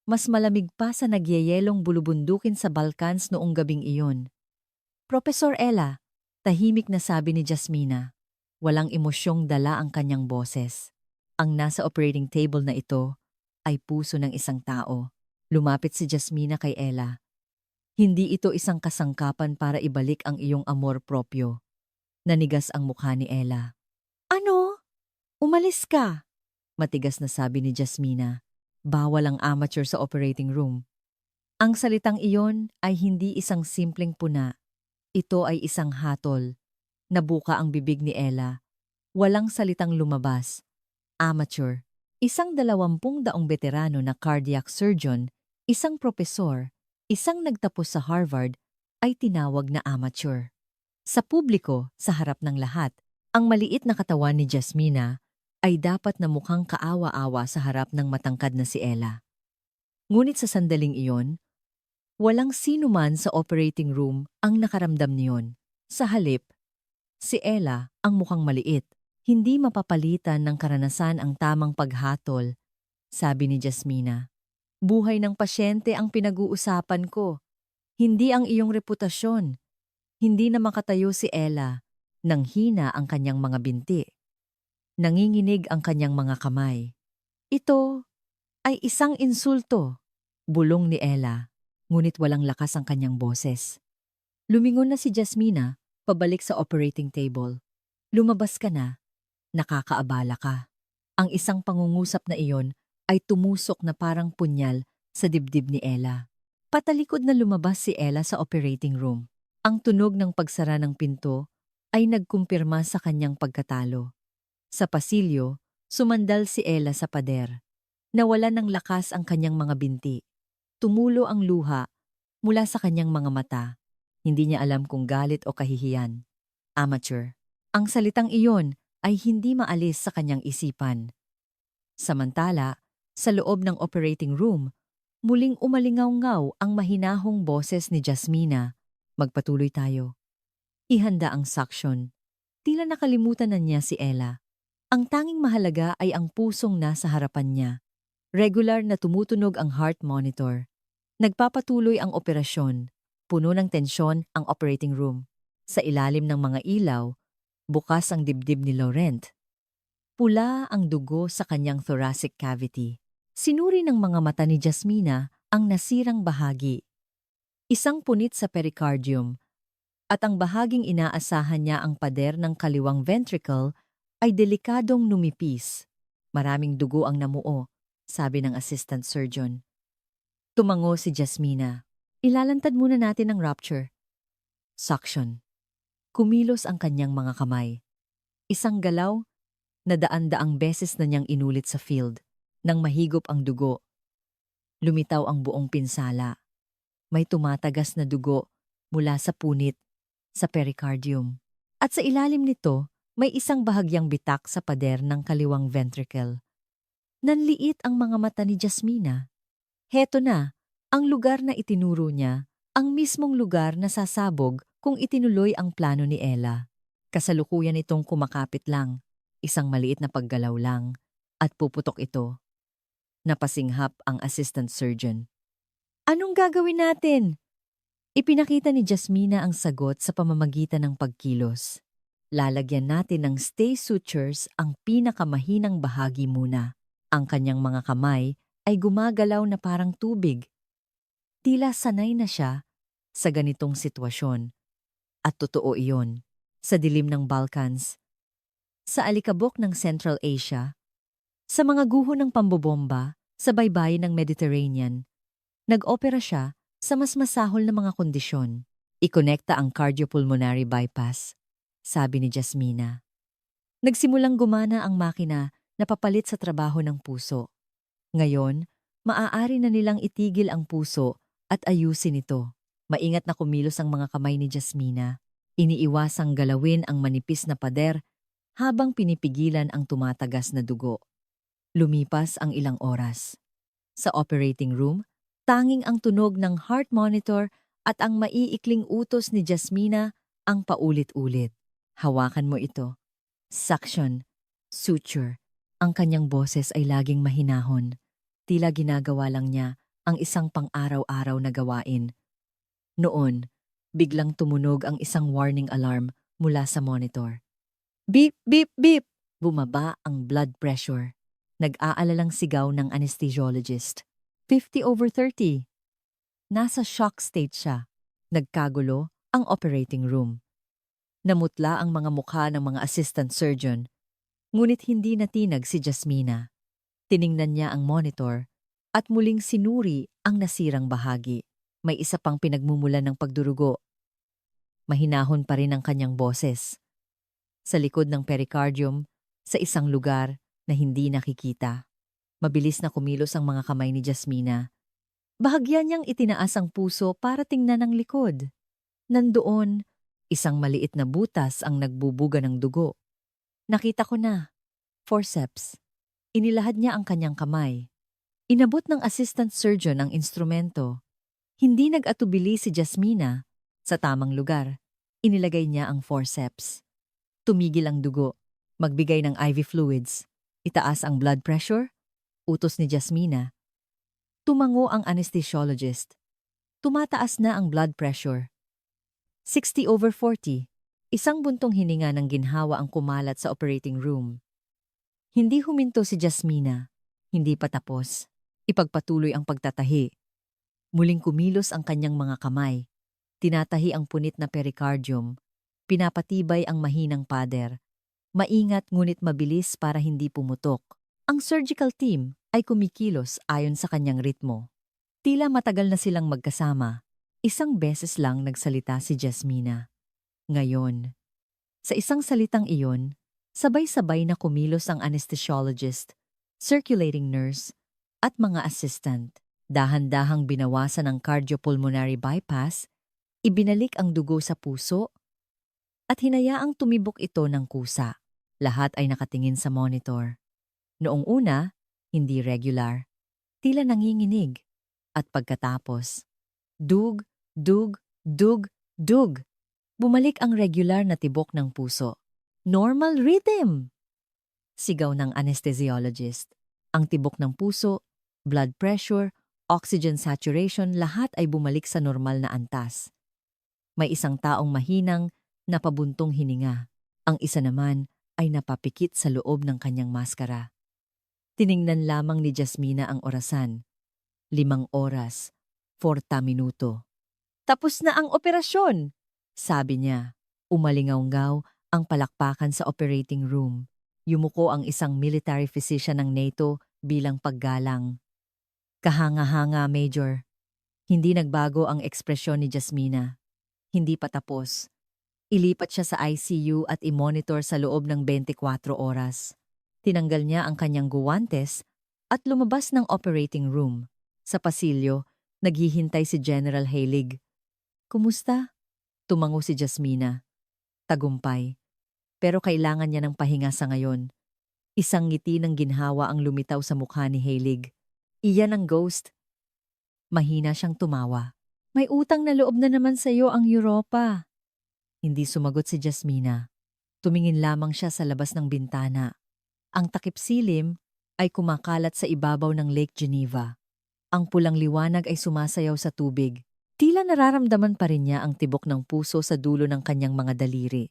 Mas malamig pa sa nagyayelong bulubundukin sa Balkans noong gabing iyon. "Professor Ella," tahimik na sabi ni Jasmina. Walang emosyong dala ang kanyang boses. Ang nasa operating table na ito ay puso ng isang tao. Lumapit si Jasmina kay Ella. Hindi ito isang kasangkapan para ibalik ang iyong amor propyo. Nanigas ang mukha ni Ella. Ano? Umalis ka? Matigas na sabi ni Jasmina. Bawal ang amateur sa operating room. Ang salitang iyon ay hindi isang simpleng puna. Ito ay isang hatol. Nabuka ang bibig ni Ella. Walang salitang lumabas. Amateur. Isang 20 daong veterano na cardiac surgeon, isang propesor, isang nagtapos sa Harvard, ay tinawag na amateur. Sa publiko, sa harap ng lahat, ang maliit na katawan ni Jasmina ay dapat na mukhang kaawa-awa sa harap ng matangkad na si Ella. Ngunit sa sandaling iyon, walang sino man sa operating room ang nakaramdam niyon. Sa halip, si Ella ang mukhang maliit. Hindi mapapalitan ng karanasan ang tamang paghatol, sabi ni Jasmina. Buhay ng pasyente ang pinag-uusapan ko, hindi ang iyong reputasyon. Hindi na makatayo si Ella, nang hina ang kanyang mga binti. Nanginginig ang kanyang mga kamay. Ito ay isang insulto, bulong ni Ella, ngunit walang lakas ang kanyang boses. Lumingon na si Jasmina, pabalik sa operating table. Lumabas ka na. Nakakaabala ka. Ang isang pangungusap na iyon ay tumusok na parang punyal sa dibdib ni Ella. Patalikod na lumabas si Ella sa operating room. Ang tunog ng pagsara ng pinto ay nagkumpirma sa kanyang pagkatalo. Sa pasilyo, sumandal si Ella sa pader. Nawalan ng lakas ang kanyang mga binti. Tumulo ang luha mula sa kanyang mga mata. Hindi niya alam kung galit o kahihiyan. Amateur. Ang salitang iyon ay hindi maalis sa kanyang isipan. Samantala, sa loob ng operating room, muling umalingaw-ngaw ang mahinahong boses ni Jasmina. Magpatuloy tayo. Ihanda ang suction. Tila nakalimutan na niya si Ella. Ang tanging mahalaga ay ang pusong nasa harapan niya. Regular na tumutunog ang heart monitor. Nagpapatuloy ang operasyon. Puno ng tensyon ang operating room. Sa ilalim ng mga ilaw, bukas ang dibdib ni Laurent. Pula ang dugo sa kanyang thoracic cavity. Sinuri ng mga mata ni Jasmina ang nasirang bahagi. Isang punit sa pericardium, at ang bahaging inaasahan niya ang pader ng kaliwang ventricle ay delikadong numipis. Maraming dugo ang namuo, sabi ng assistant surgeon. Tumango si Jasmina. Ilalantad muna natin ang rupture. Suction. Kumilos ang kanyang mga kamay. Isang galaw na daan-daang beses na niyang inulit sa field. Nang mahigop ang dugo, lumitaw ang buong pinsala. May tumatagas na dugo mula sa punit, sa pericardium. At sa ilalim nito, may isang bahagyang bitak sa pader ng kaliwang ventricle. Nanliit ang mga mata ni Jasmina. Heto na, ang lugar na itinuro niya, ang mismong lugar na sasabog kung itinuloy ang plano ni Ella. Kasalukuyan itong kumakapit lang, isang maliit na paggalaw lang, at puputok ito. Napasinghap ang assistant surgeon. Anong gagawin natin? Ipinakita ni Jasmina ang sagot sa pamamagitan ng pagkilos. Lalagyan natin ng stay sutures ang pinakamahinang bahagi muna. Ang kanyang mga kamay ay gumagalaw na parang tubig. Tila sanay na siya sa ganitong sitwasyon. At totoo iyon, sa dilim ng Balkans, sa alikabok ng Central Asia, sa mga guho ng pambobomba, sa baybayin ng Mediterranean, nag-opera siya sa mas masahol na mga kondisyon. Ikonekta ang cardiopulmonary bypass, sabi ni Jasmina. Nagsimulang gumana ang makina na papalit sa trabaho ng puso. Ngayon, maaari na nilang itigil ang puso at ayusin ito. Maingat na kumilos ang mga kamay ni Jasmina. Iniiwasang galawin ang manipis na pader habang pinipigilan ang tumatagas na dugo. Lumipas ang ilang oras. Sa operating room, tanging ang tunog ng heart monitor at ang maiikling utos ni Jasmina ang paulit-ulit. Hawakan mo ito. Suction. Suture. Ang kanyang boses ay laging mahinahon. Tila ginagawa lang niya ang isang pang-araw-araw na gawain. Noon, biglang tumunog ang isang warning alarm mula sa monitor. Beep, beep, beep! Bumaba ang blood pressure. Nag-aalalang sigaw ng anesthesiologist. 50/30. Nasa shock state siya. Nagkagulo ang operating room. Namutla ang mga mukha ng mga assistant surgeon, ngunit hindi natinag si Jasmina. Tiningnan niya ang monitor at muling sinuri ang nasirang bahagi. May isa pang pinagmumulan ng pagdurugo. Mahinahon pa rin ang kanyang boses. Sa likod ng pericardium, sa isang lugar na hindi nakikita. Mabilis na kumilos ang mga kamay ni Jasmina. Bahagya niyang itinaas ang puso para tingnan ang likod. Nandoon, isang maliit na butas ang nagbubuga ng dugo. Nakita ko na. Forceps. Inilahad niya ang kanyang kamay. Inabot ng assistant surgeon ang instrumento. Hindi nag-atubili si Jasmina. Sa tamang lugar, inilagay niya ang forceps. Tumigil ang dugo. Magbigay ng IV fluids. Itaas ang blood pressure. Utos ni Jasmina. Tumango ang anesthesiologist. Tumataas na ang blood pressure. 60/40. Isang buntong hininga ng ginhawa ang kumalat sa operating room. Hindi huminto si Jasmina. Hindi pa tapos. Ipagpatuloy ang pagtatahi. Muling kumilos ang kanyang mga kamay. Tinatahi ang punit na pericardium. Pinapatibay ang mahinang pader. Maingat ngunit mabilis para hindi pumutok. Ang surgical team ay kumikilos ayon sa kanyang ritmo. Tila matagal na silang magkasama. Isang beses lang nagsalita si Jasmina. Ngayon, sa isang salitang iyon, sabay-sabay na kumilos ang anesthesiologist, circulating nurse, at mga assistant. Dahan-dahang binawasan ang cardiopulmonary bypass, ibinalik ang dugo sa puso, at hinayaang tumibok ito ng kusa. Lahat ay nakatingin sa monitor. Noong una, hindi regular. Tila nanginginig. At pagkatapos, dug, dug, dug, dug. Bumalik ang regular na tibok ng puso. Normal rhythm! Sigaw ng anesthesiologist. Ang tibok ng puso, blood pressure, oxygen saturation, lahat ay bumalik sa normal na antas. May isang taong mahinang, napabuntong hininga. Ang isa naman ay napapikit sa loob ng kanyang maskara. Tiningnan lamang ni Jasmina ang orasan. 5 oras, 40 minuto. Tapos na ang operasyon, sabi niya. Umalingaw-ngaw ang palakpakan sa operating room. Yumuko ang isang military physician ng NATO bilang paggalang. Kahanga-hanga, Major. Hindi nagbago ang ekspresyon ni Jasmina. Hindi pa tapos. Ilipat siya sa ICU at i-monitor sa loob ng 24 oras. Tinanggal niya ang kanyang guwantes at lumabas ng operating room. Sa pasilyo, naghihintay si General Heilig. Kumusta? Tumango si Jasmina. Tagumpay. Pero kailangan niya ng pahinga sa ngayon. Isang ngiti ng ginhawa ang lumitaw sa mukha ni Heilig. Iyan ang ghost. Mahina siyang tumawa. May utang na loob na naman sa iyo ang Europa. Hindi sumagot si Jasmina. Tumingin lamang siya sa labas ng bintana. Ang takip silim ay kumakalat sa ibabaw ng Lake Geneva. Ang pulang liwanag ay sumasayaw sa tubig. Tila nararamdaman pa rin niya ang tibok ng puso sa dulo ng kanyang mga daliri.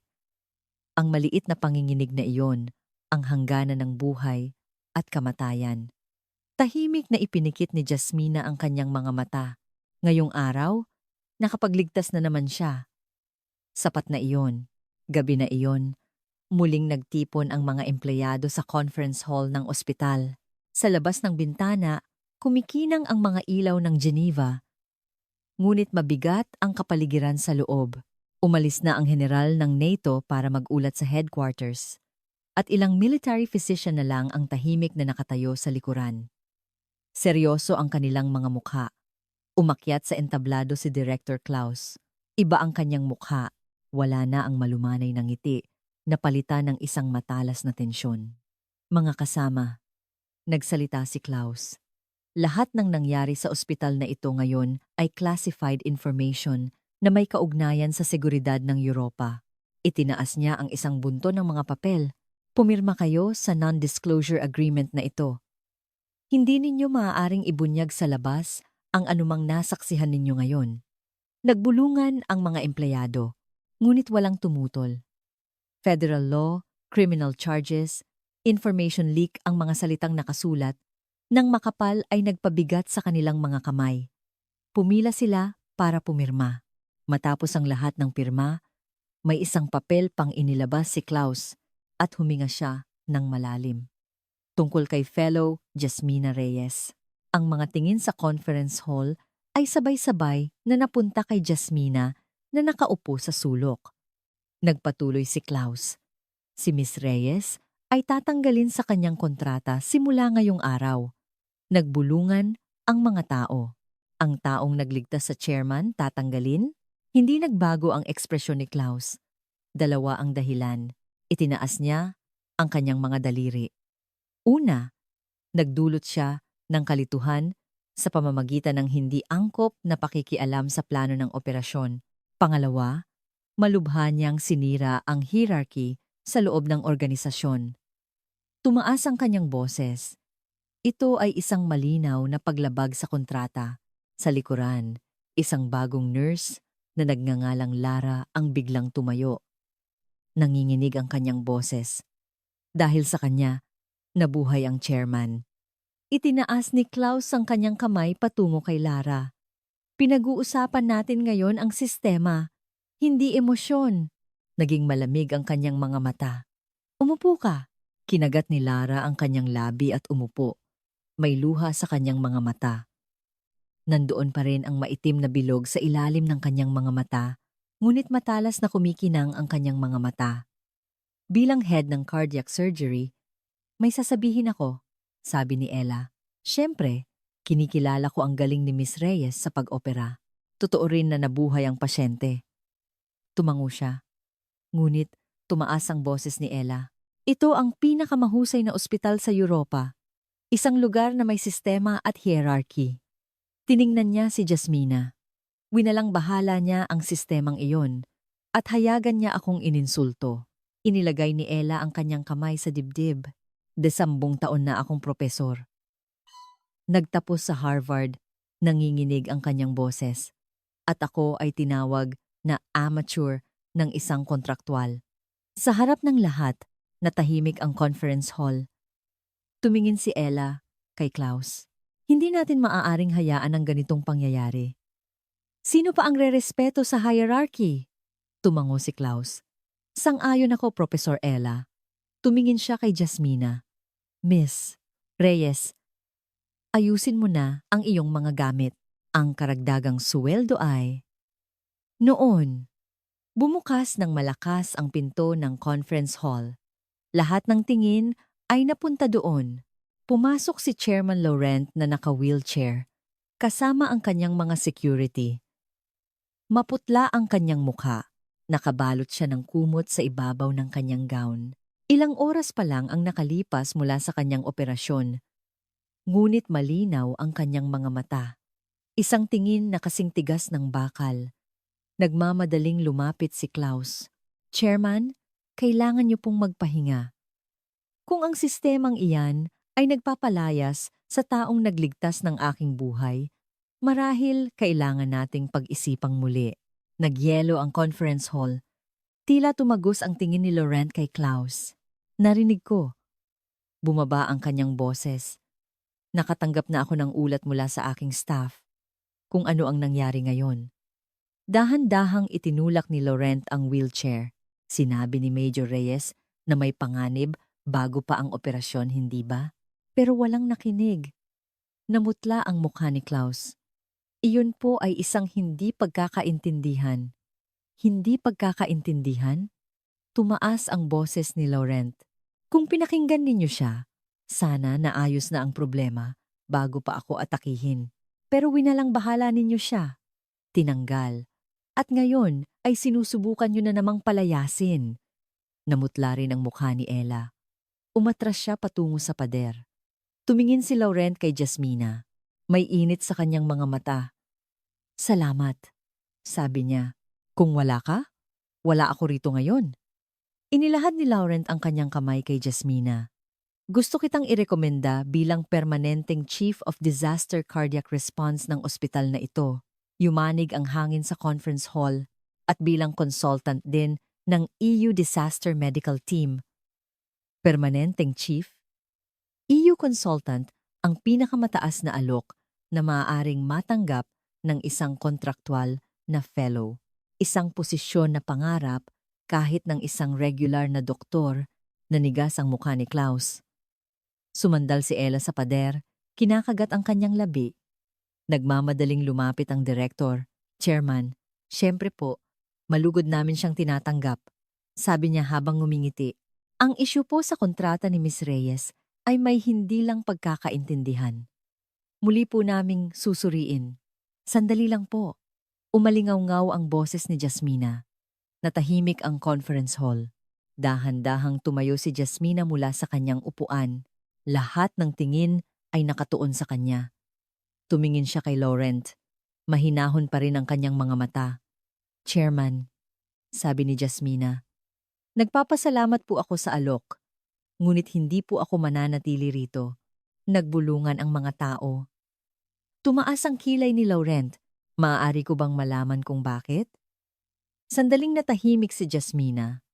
Ang maliit na panginginig na iyon, ang hangganan ng buhay at kamatayan. Tahimik na ipinikit ni Jasmina ang kanyang mga mata. Ngayong araw, nakapagligtas na naman siya. Sapat na iyon. Gabi na iyon. Muling nagtipon ang mga empleyado sa conference hall ng ospital. Sa labas ng bintana, kumikinang ang mga ilaw ng Geneva. Ngunit mabigat ang kapaligiran sa loob. Umalis na ang general ng NATO para mag-ulat sa headquarters. At ilang military physician na lang ang tahimik na nakatayo sa likuran. Seryoso ang kanilang mga mukha. Umakyat sa entablado si Director Klaus. Iba ang kanyang mukha. Wala na ang malumanay na ngiti, napalitan ng isang matalas na tensyon. Mga kasama, nagsalita si Klaus. Lahat ng nangyari sa ospital na ito ngayon ay classified information na may kaugnayan sa seguridad ng Europa. Itinaas niya ang isang bunto ng mga papel. Pumirma kayo sa non-disclosure agreement na ito. Hindi ninyo maaaring ibunyag sa labas ang anumang nasaksihan ninyo ngayon. Nagbulungan ang mga empleyado. Ngunit walang tumutol. Federal law, criminal charges, information leak ang mga salitang nakasulat, nang makapal ay nagpabigat sa kanilang mga kamay. Pumila sila para pumirma. Matapos ang lahat ng pirma, may isang papel pang inilabas si Klaus at huminga siya ng malalim. Tungkol kay fellow Jasmina Reyes. Ang mga tingin sa conference hall ay sabay-sabay na napunta kay Jasmina na nakaupo sa sulok. Nagpatuloy si Klaus. Si Miss Reyes ay tatanggalin sa kanyang kontrata simula ngayong araw. Nagbulungan ang mga tao. Ang taong nagligtas sa chairman tatanggalin? Hindi nagbago ang ekspresyon ni Klaus. Dalawa ang dahilan. Itinaas niya ang kanyang mga daliri. Una, nagdulot siya ng kalituhan sa pamamagitan ng hindi angkop na pakikialam sa plano ng operasyon. Pangalawa, malubha niyang sinira ang hierarchy sa loob ng organisasyon. Tumaas ang kanyang boses. Ito ay isang malinaw na paglabag sa kontrata. Sa likuran, isang bagong nurse na nagngangalang Lara ang biglang tumayo. Nanginginig ang kanyang boses. Dahil sa kanya, nabuhay ang chairman. Itinaas ni Klaus ang kanyang kamay patungo kay Lara. Pinag-uusapan natin ngayon ang sistema, hindi emosyon. Naging malamig ang kanyang mga mata. Umupo ka. Kinagat ni Lara ang kanyang labi at umupo. May luha sa kanyang mga mata. Nandoon pa rin ang maitim na bilog sa ilalim ng kanyang mga mata, ngunit matalas na kumikinang ang kanyang mga mata. Bilang head ng cardiac surgery, may sasabihin ako, sabi ni Ella. Siyempre, kinikilala ko ang galing ni Miss Reyes sa pag-opera. Totoo rin na nabuhay ang pasyente. Tumango siya. Ngunit tumaas ang boses ni Ella. Ito ang pinakamahusay na ospital sa Europa. Isang lugar na may sistema at hierarchy. Tiningnan niya si Jasmina. Winalang bahala niya ang sistemang iyon at hayagan niya akong ininsulto. Inilagay ni Ella ang kanyang kamay sa dibdib. 10 taon na akong propesor. Nagtapos sa Harvard, nanginginig ang kanyang boses. At ako ay tinawag na amateur ng isang kontraktual. Sa harap ng lahat, natahimik ang conference hall. Tumingin si Ella kay Klaus. Hindi natin maaaring hayaan ang ganitong pangyayari. Sino pa ang rerespeto sa hierarchy? Tumango si Klaus. Sang-ayon ako, Professor Ella. Tumingin siya kay Jasmina. Miss Reyes, ayusin mo na ang iyong mga gamit. Ang karagdagang suweldo ay... Noon, bumukas ng malakas ang pinto ng conference hall. Lahat ng tingin ay napunta doon. Pumasok si Chairman Laurent na naka-wheelchair, kasama ang kanyang mga security. Maputla ang kanyang mukha. Nakabalot siya ng kumot sa ibabaw ng kanyang gown. Ilang oras pa lang ang nakalipas mula sa kanyang operasyon. Ngunit malinaw ang kanyang mga mata. Isang tingin na kasing tigas ng bakal. Nagmamadaling lumapit si Klaus. Chairman, kailangan niyo pong magpahinga. Kung ang sistemang iyan ay nagpapalayas sa taong nagligtas ng aking buhay, marahil kailangan nating pag-isipang muli. Nagyelo ang conference hall. Tila tumagos ang tingin ni Laurent kay Klaus. Narinig ko. Bumaba ang kanyang boses. Nakatanggap na ako ng ulat mula sa aking staff kung ano ang nangyari ngayon. Dahan-dahang itinulak ni Laurent ang wheelchair. Sinabi ni Major Reyes na may panganib bago pa ang operasyon, hindi ba? Pero walang nakinig. Namutla ang mukha ni Klaus. Iyon po ay isang hindi pagkakaintindihan. Hindi pagkakaintindihan? Tumaas ang boses ni Laurent. Kung pinakinggan ninyo siya, sana naayos na ang problema bago pa ako atakihin. Pero winalang bahala ninyo siya. Tinanggal. At ngayon ay sinusubukan nyo na namang palayasin. Namutla rin ang mukha ni Ella. Umatras siya patungo sa pader. Tumingin si Laurent kay Jasmina. May init sa kanyang mga mata. Salamat, sabi niya. Kung wala ka, wala ako rito ngayon. Inilahad ni Laurent ang kanyang kamay kay Jasmina. Gusto kitang irekomenda bilang permanenteng Chief of Disaster Cardiac Response ng ospital na ito. Yumanig ang hangin sa conference hall at bilang consultant din ng EU Disaster Medical Team. Permanenteng chief? EU consultant ang pinakamataas na alok na maaaring matanggap ng isang kontraktual na fellow. Isang posisyon na pangarap kahit ng isang regular na doktor. Nanigas ang mukha ni Klaus. Sumandal si Ella sa pader, kinakagat ang kanyang labi. Nagmamadaling lumapit ang direktor, chairman. Siyempre po, malugod namin siyang tinatanggap. Sabi niya habang ngumingiti. Ang isyu po sa kontrata ni Miss Reyes ay may hindi lang pagkakaintindihan. Muli po naming susuriin. Sandali lang po. Umalingaw-ngaw ang boses ni Jasmina. Natahimik ang conference hall. Dahan-dahang tumayo si Jasmina mula sa kanyang upuan. Lahat ng tingin ay nakatuon sa kanya. Tumingin siya kay Laurent. Mahinahon pa rin ang kanyang mga mata. Chairman, sabi ni Jasmina. Nagpapasalamat po ako sa alok. Ngunit hindi po ako mananatili rito. Nagbulungan ang mga tao. Tumaas ang kilay ni Laurent. Maaari ko bang malaman kung bakit? Sandaling natahimik si Jasmina.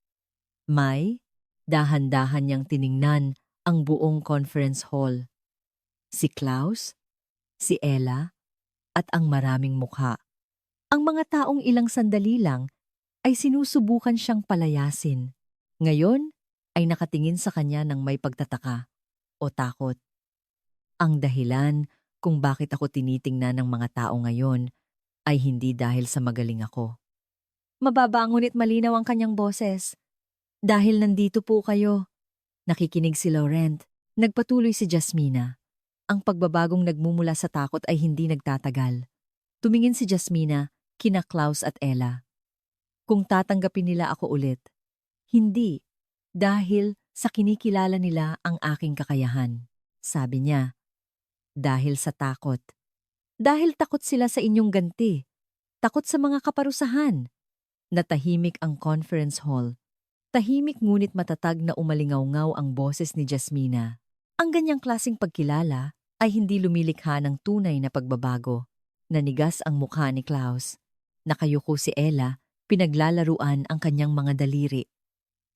Dahan-dahan niyang tiningnan ang buong conference hall. Si Klaus, si Ella, at ang maraming mukha. Ang mga taong ilang sandali lang ay sinusubukan siyang palayasin. Ngayon ay nakatingin sa kanya ng may pagtataka o takot. Ang dahilan kung bakit ako tinitingnan ng mga tao ngayon ay hindi dahil sa magaling ako. Mababa ngunit malinaw ang kanyang boses. Dahil nandito po kayo. Nakikinig si Laurent. Nagpatuloy si Jasmina. Ang pagbabagong nagmumula sa takot ay hindi nagtatagal. Tumingin si Jasmina, kina Klaus at Ella. Kung tatanggapin nila ako ulit. Hindi. Dahil sa kinikilala nila ang aking kakayahan. Sabi niya. Dahil sa takot. Dahil takot sila sa inyong ganti. Takot sa mga kaparusahan. Natahimik ang conference hall. Tahimik ngunit matatag na umalingaw-ngaw ang boses ni Jasmina. Ang ganyang klaseng pagkilala ay hindi lumilikha ng tunay na pagbabago. Nanigas ang mukha ni Klaus. Nakayuko si Ella, pinaglalaruan ang kanyang mga daliri.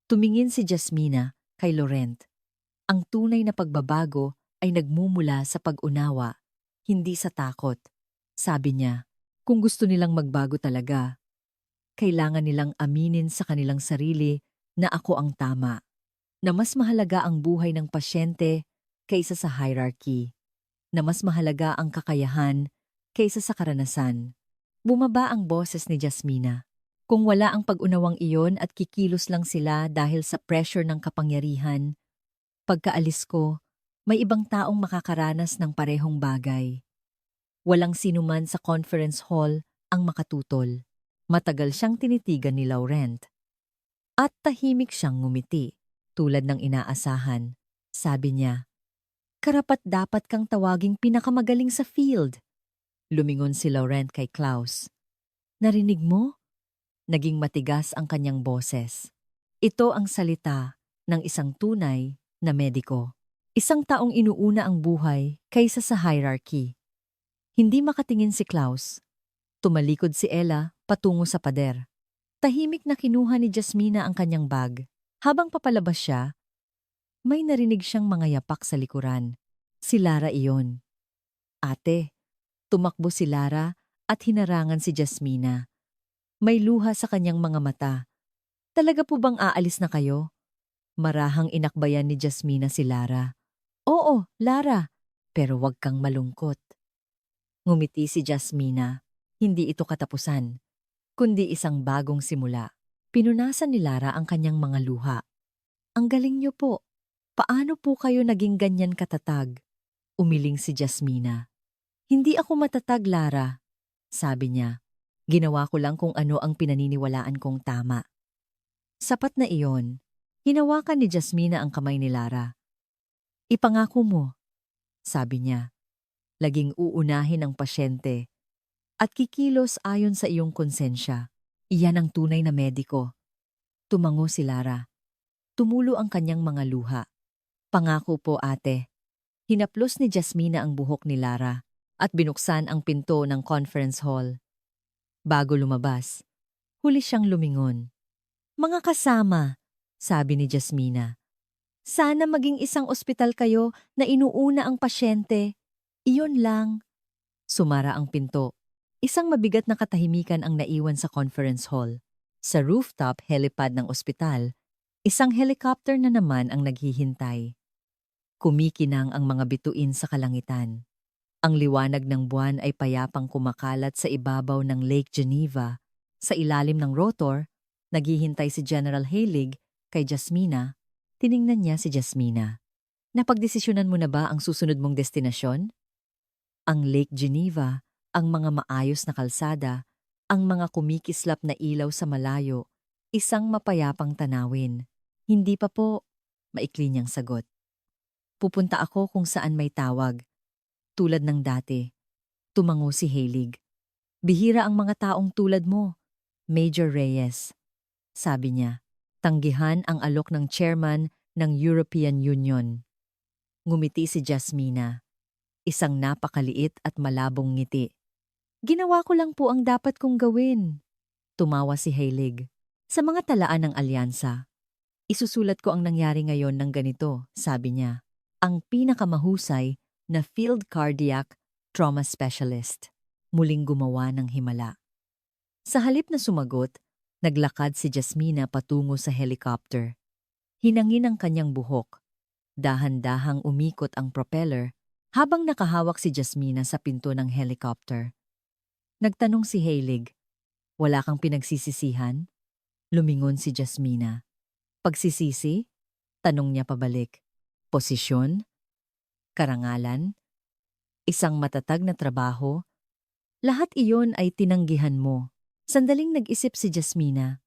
Tumingin si Jasmina kay Laurent. Ang tunay na pagbabago ay nagmumula sa pag-unawa, hindi sa takot. Sabi niya, kung gusto nilang magbago talaga, kailangan nilang aminin sa kanilang sarili na ako ang tama, na mas mahalaga ang buhay ng pasyente kaysa sa hierarchy, na mas mahalaga ang kakayahan kaysa sa karanasan. Bumaba ang boses ni Jasmina. Kung wala ang pag-unawang iyon at kikilos lang sila dahil sa pressure ng kapangyarihan, pagkaalis ko, may ibang taong makakaranas ng parehong bagay. Walang sinuman sa conference hall ang makatutol. Matagal siyang tinitigan ni Laurent. At tahimik siyang ngumiti, tulad ng inaasahan. Sabi niya, karapat-dapat kang tawaging pinakamagaling sa field. Lumingon si Laurent kay Klaus. Narinig mo? Naging matigas ang kanyang boses. Ito ang salita ng isang tunay na mediko. Isang taong inuuna ang buhay kaysa sa hierarchy. Hindi makatingin si Klaus. Tumalikod si Ella patungo sa pader. Tahimik na kinuha ni Jasmina ang kanyang bag. Habang papalabas siya, may narinig siyang mga yapak sa likuran. Si Lara iyon. Ate, tumakbo si Lara at hinarangan si Jasmina. May luha sa kanyang mga mata. Talaga po bang aalis na kayo? Marahang inakbayan ni Jasmina si Lara. Oo, Lara, pero wag kang malungkot. Ngumiti si Jasmina. Hindi ito katapusan, kundi isang bagong simula. Pinunasan ni Lara ang kanyang mga luha. Ang galing niyo po. Paano po kayo naging ganyan katatag? Umiling si Jasmina. Hindi ako matatag, Lara. Sabi niya. Ginawa ko lang kung ano ang pinaniniwalaan kong tama. Sapat na iyon. Hinawakan ni Jasmina ang kamay ni Lara. Ipangako mo, sabi niya. Laging uunahin ang pasyente at kikilos ayon sa iyong konsensya. Iyan ang tunay na mediko. Tumango si Lara. Tumulo ang kanyang mga luha. Pangako po, ate. Hinaplos ni Jasmina ang buhok ni Lara at binuksan ang pinto ng conference hall. Bago lumabas, huli siyang lumingon. Mga kasama, sabi ni Jasmina. Sana maging isang ospital kayo na inuuna ang pasyente. Iyon lang. Sumara ang pinto. Isang mabigat na katahimikan ang naiwan sa conference hall. Sa rooftop helipad ng ospital, isang helicopter na naman ang naghihintay. Kumikinang ang mga bituin sa kalangitan. Ang liwanag ng buwan ay payapang kumakalat sa ibabaw ng Lake Geneva. Sa ilalim ng rotor, naghihintay si General Heilig kay Jasmina. Tiningnan niya si Jasmina. Napagdesisyonan mo na ba ang susunod mong destinasyon? Ang Lake Geneva, ang mga maayos na kalsada, ang mga kumikislap na ilaw sa malayo, isang mapayapang tanawin. Hindi pa po, maikli niyang sagot. Pupunta ako kung saan may tawag. Tulad ng dati. Tumango si Heilig. Bihira ang mga taong tulad mo, Major Reyes. Sabi niya, tanggihan ang alok ng chairman ng European Union. Ngumiti si Jasmina. Isang napakaliit at malabong ngiti. Ginawa ko lang po ang dapat kong gawin. Tumawa si Heilig. Sa mga talaan ng alyansa, isusulat ko ang nangyari ngayon ng ganito, sabi niya. Ang pinakamahusay na field cardiac trauma specialist. Muling gumawa ng himala. Sa halip na sumagot, naglakad si Jasmina patungo sa helicopter. Hinangin ang kanyang buhok. Dahan-dahang umikot ang propeller habang nakahawak si Jasmina sa pinto ng helicopter. Nagtanong si Heilig, wala kang pinagsisisihan? Lumingon si Jasmina. Pagsisisi? Tanong niya pabalik. Posisyon? Karangalan? Isang matatag na trabaho? Lahat iyon ay tinanggihan mo. Sandaling nag-isip si Jasmina.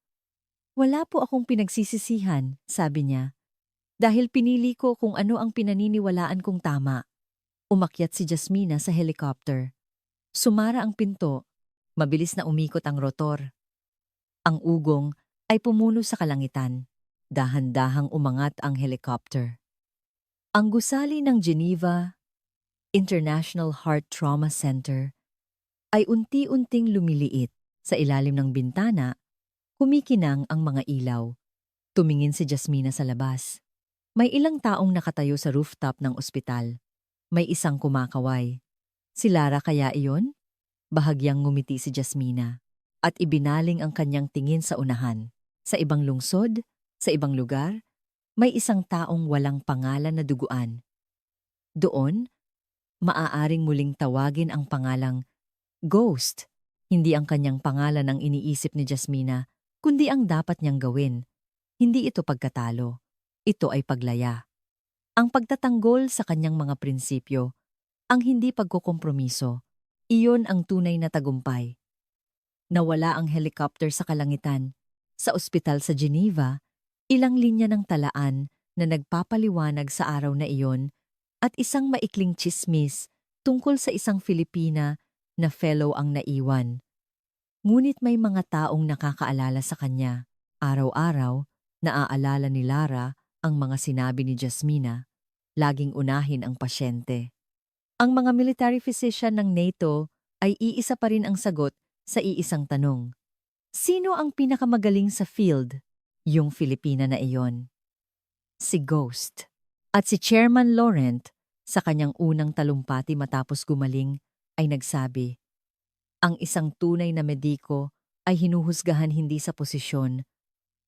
Wala po akong pinagsisisihan, sabi niya. Dahil pinili ko kung ano ang pinaniniwalaan kong tama. Umakyat si Jasmina sa helicopter. Sumara ang pinto. Mabilis na umikot ang rotor. Ang ugong ay pumuno sa kalangitan. Dahan-dahang umangat ang helicopter. Ang gusali ng Geneva International Heart Trauma Center ay unti-unting lumiliit. Sa ilalim ng bintana, kumikinang ang mga ilaw. Tumingin si Jasmina sa labas. May ilang taong nakatayo sa rooftop ng ospital. May isang kumakaway. Si Lara kaya iyon? Bahagyang ngumiti si Jasmina at ibinaling ang kanyang tingin sa unahan. Sa ibang lungsod, sa ibang lugar, may isang taong walang pangalan na duguan. Doon, maaaring muling tawagin ang pangalang Ghost. Hindi ang kanyang pangalan ang iniisip ni Jasmina, kundi ang dapat niyang gawin. Hindi ito pagkatalo. Ito ay paglaya. Ang pagtatanggol sa kanyang mga prinsipyo, ang hindi pagkukompromiso, iyon ang tunay na tagumpay. Nawala ang helicopter sa kalangitan. Sa ospital sa Geneva, ilang linya ng talaan na nagpapaliwanag sa araw na iyon at isang maikling tsismis tungkol sa isang Filipina na fellow ang naiwan. Ngunit may mga taong nakakaalala sa kanya. Araw-araw, naaalala ni Lara ang mga sinabi ni Jasmina. Laging unahin ang pasyente. Ang mga military physician ng NATO ay iisa pa rin ang sagot sa iisang tanong. Sino ang pinakamagaling sa field? Yung Filipina na iyon. Si Ghost. At si Chairman Laurent, sa kanyang unang talumpati matapos gumaling, ay nagsabi, ang isang tunay na mediko ay hinuhusgahan hindi sa posisyon,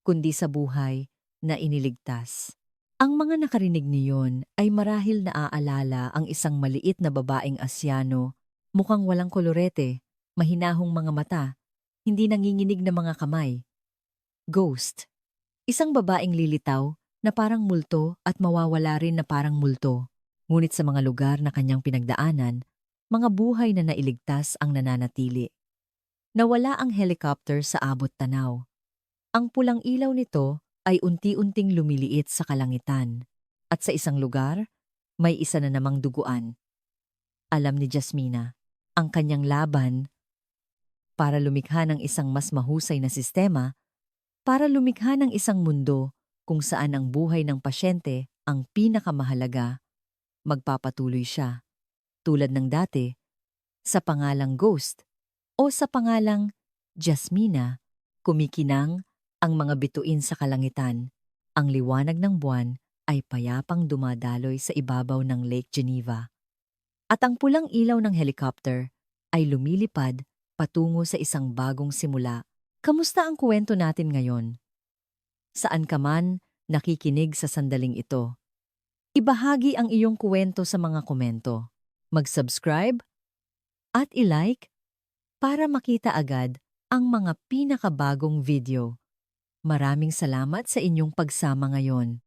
kundi sa buhay na iniligtas. Ang mga nakarinig niyon ay marahil naaalala ang isang maliit na babaeng Asyano, mukhang walang kolorete, mahinahong mga mata, hindi nanginginig na mga kamay. Ghost. Isang babaeng lilitaw na parang multo at mawawala rin na parang multo. Ngunit sa mga lugar na kanyang pinagdaanan, mga buhay na nailigtas ang nananatili. Nawala ang helicopter sa abot tanaw. Ang pulang ilaw nito ay unti-unting lumiliit sa kalangitan. At sa isang lugar, may isa na namang duguan. Alam ni Jasmina, ang kanyang laban para lumikha ng isang mas mahusay na sistema, para lumikha ng isang mundo kung saan ang buhay ng pasyente ang pinakamahalaga, magpapatuloy siya. Tulad ng dati, sa pangalang Ghost o sa pangalang Jasmina, kumikinang ang mga bituin sa kalangitan. Ang liwanag ng buwan ay payapang dumadaloy sa ibabaw ng Lake Geneva. At ang pulang ilaw ng helicopter ay lumilipad patungo sa isang bagong simula. Kamusta ang kwento natin ngayon? Saan ka man nakikinig sa sandaling ito? Ibahagi ang iyong kwento sa mga komento. Mag-subscribe at i-like para makita agad ang mga pinakabagong video. Maraming salamat sa inyong pagsama ngayon.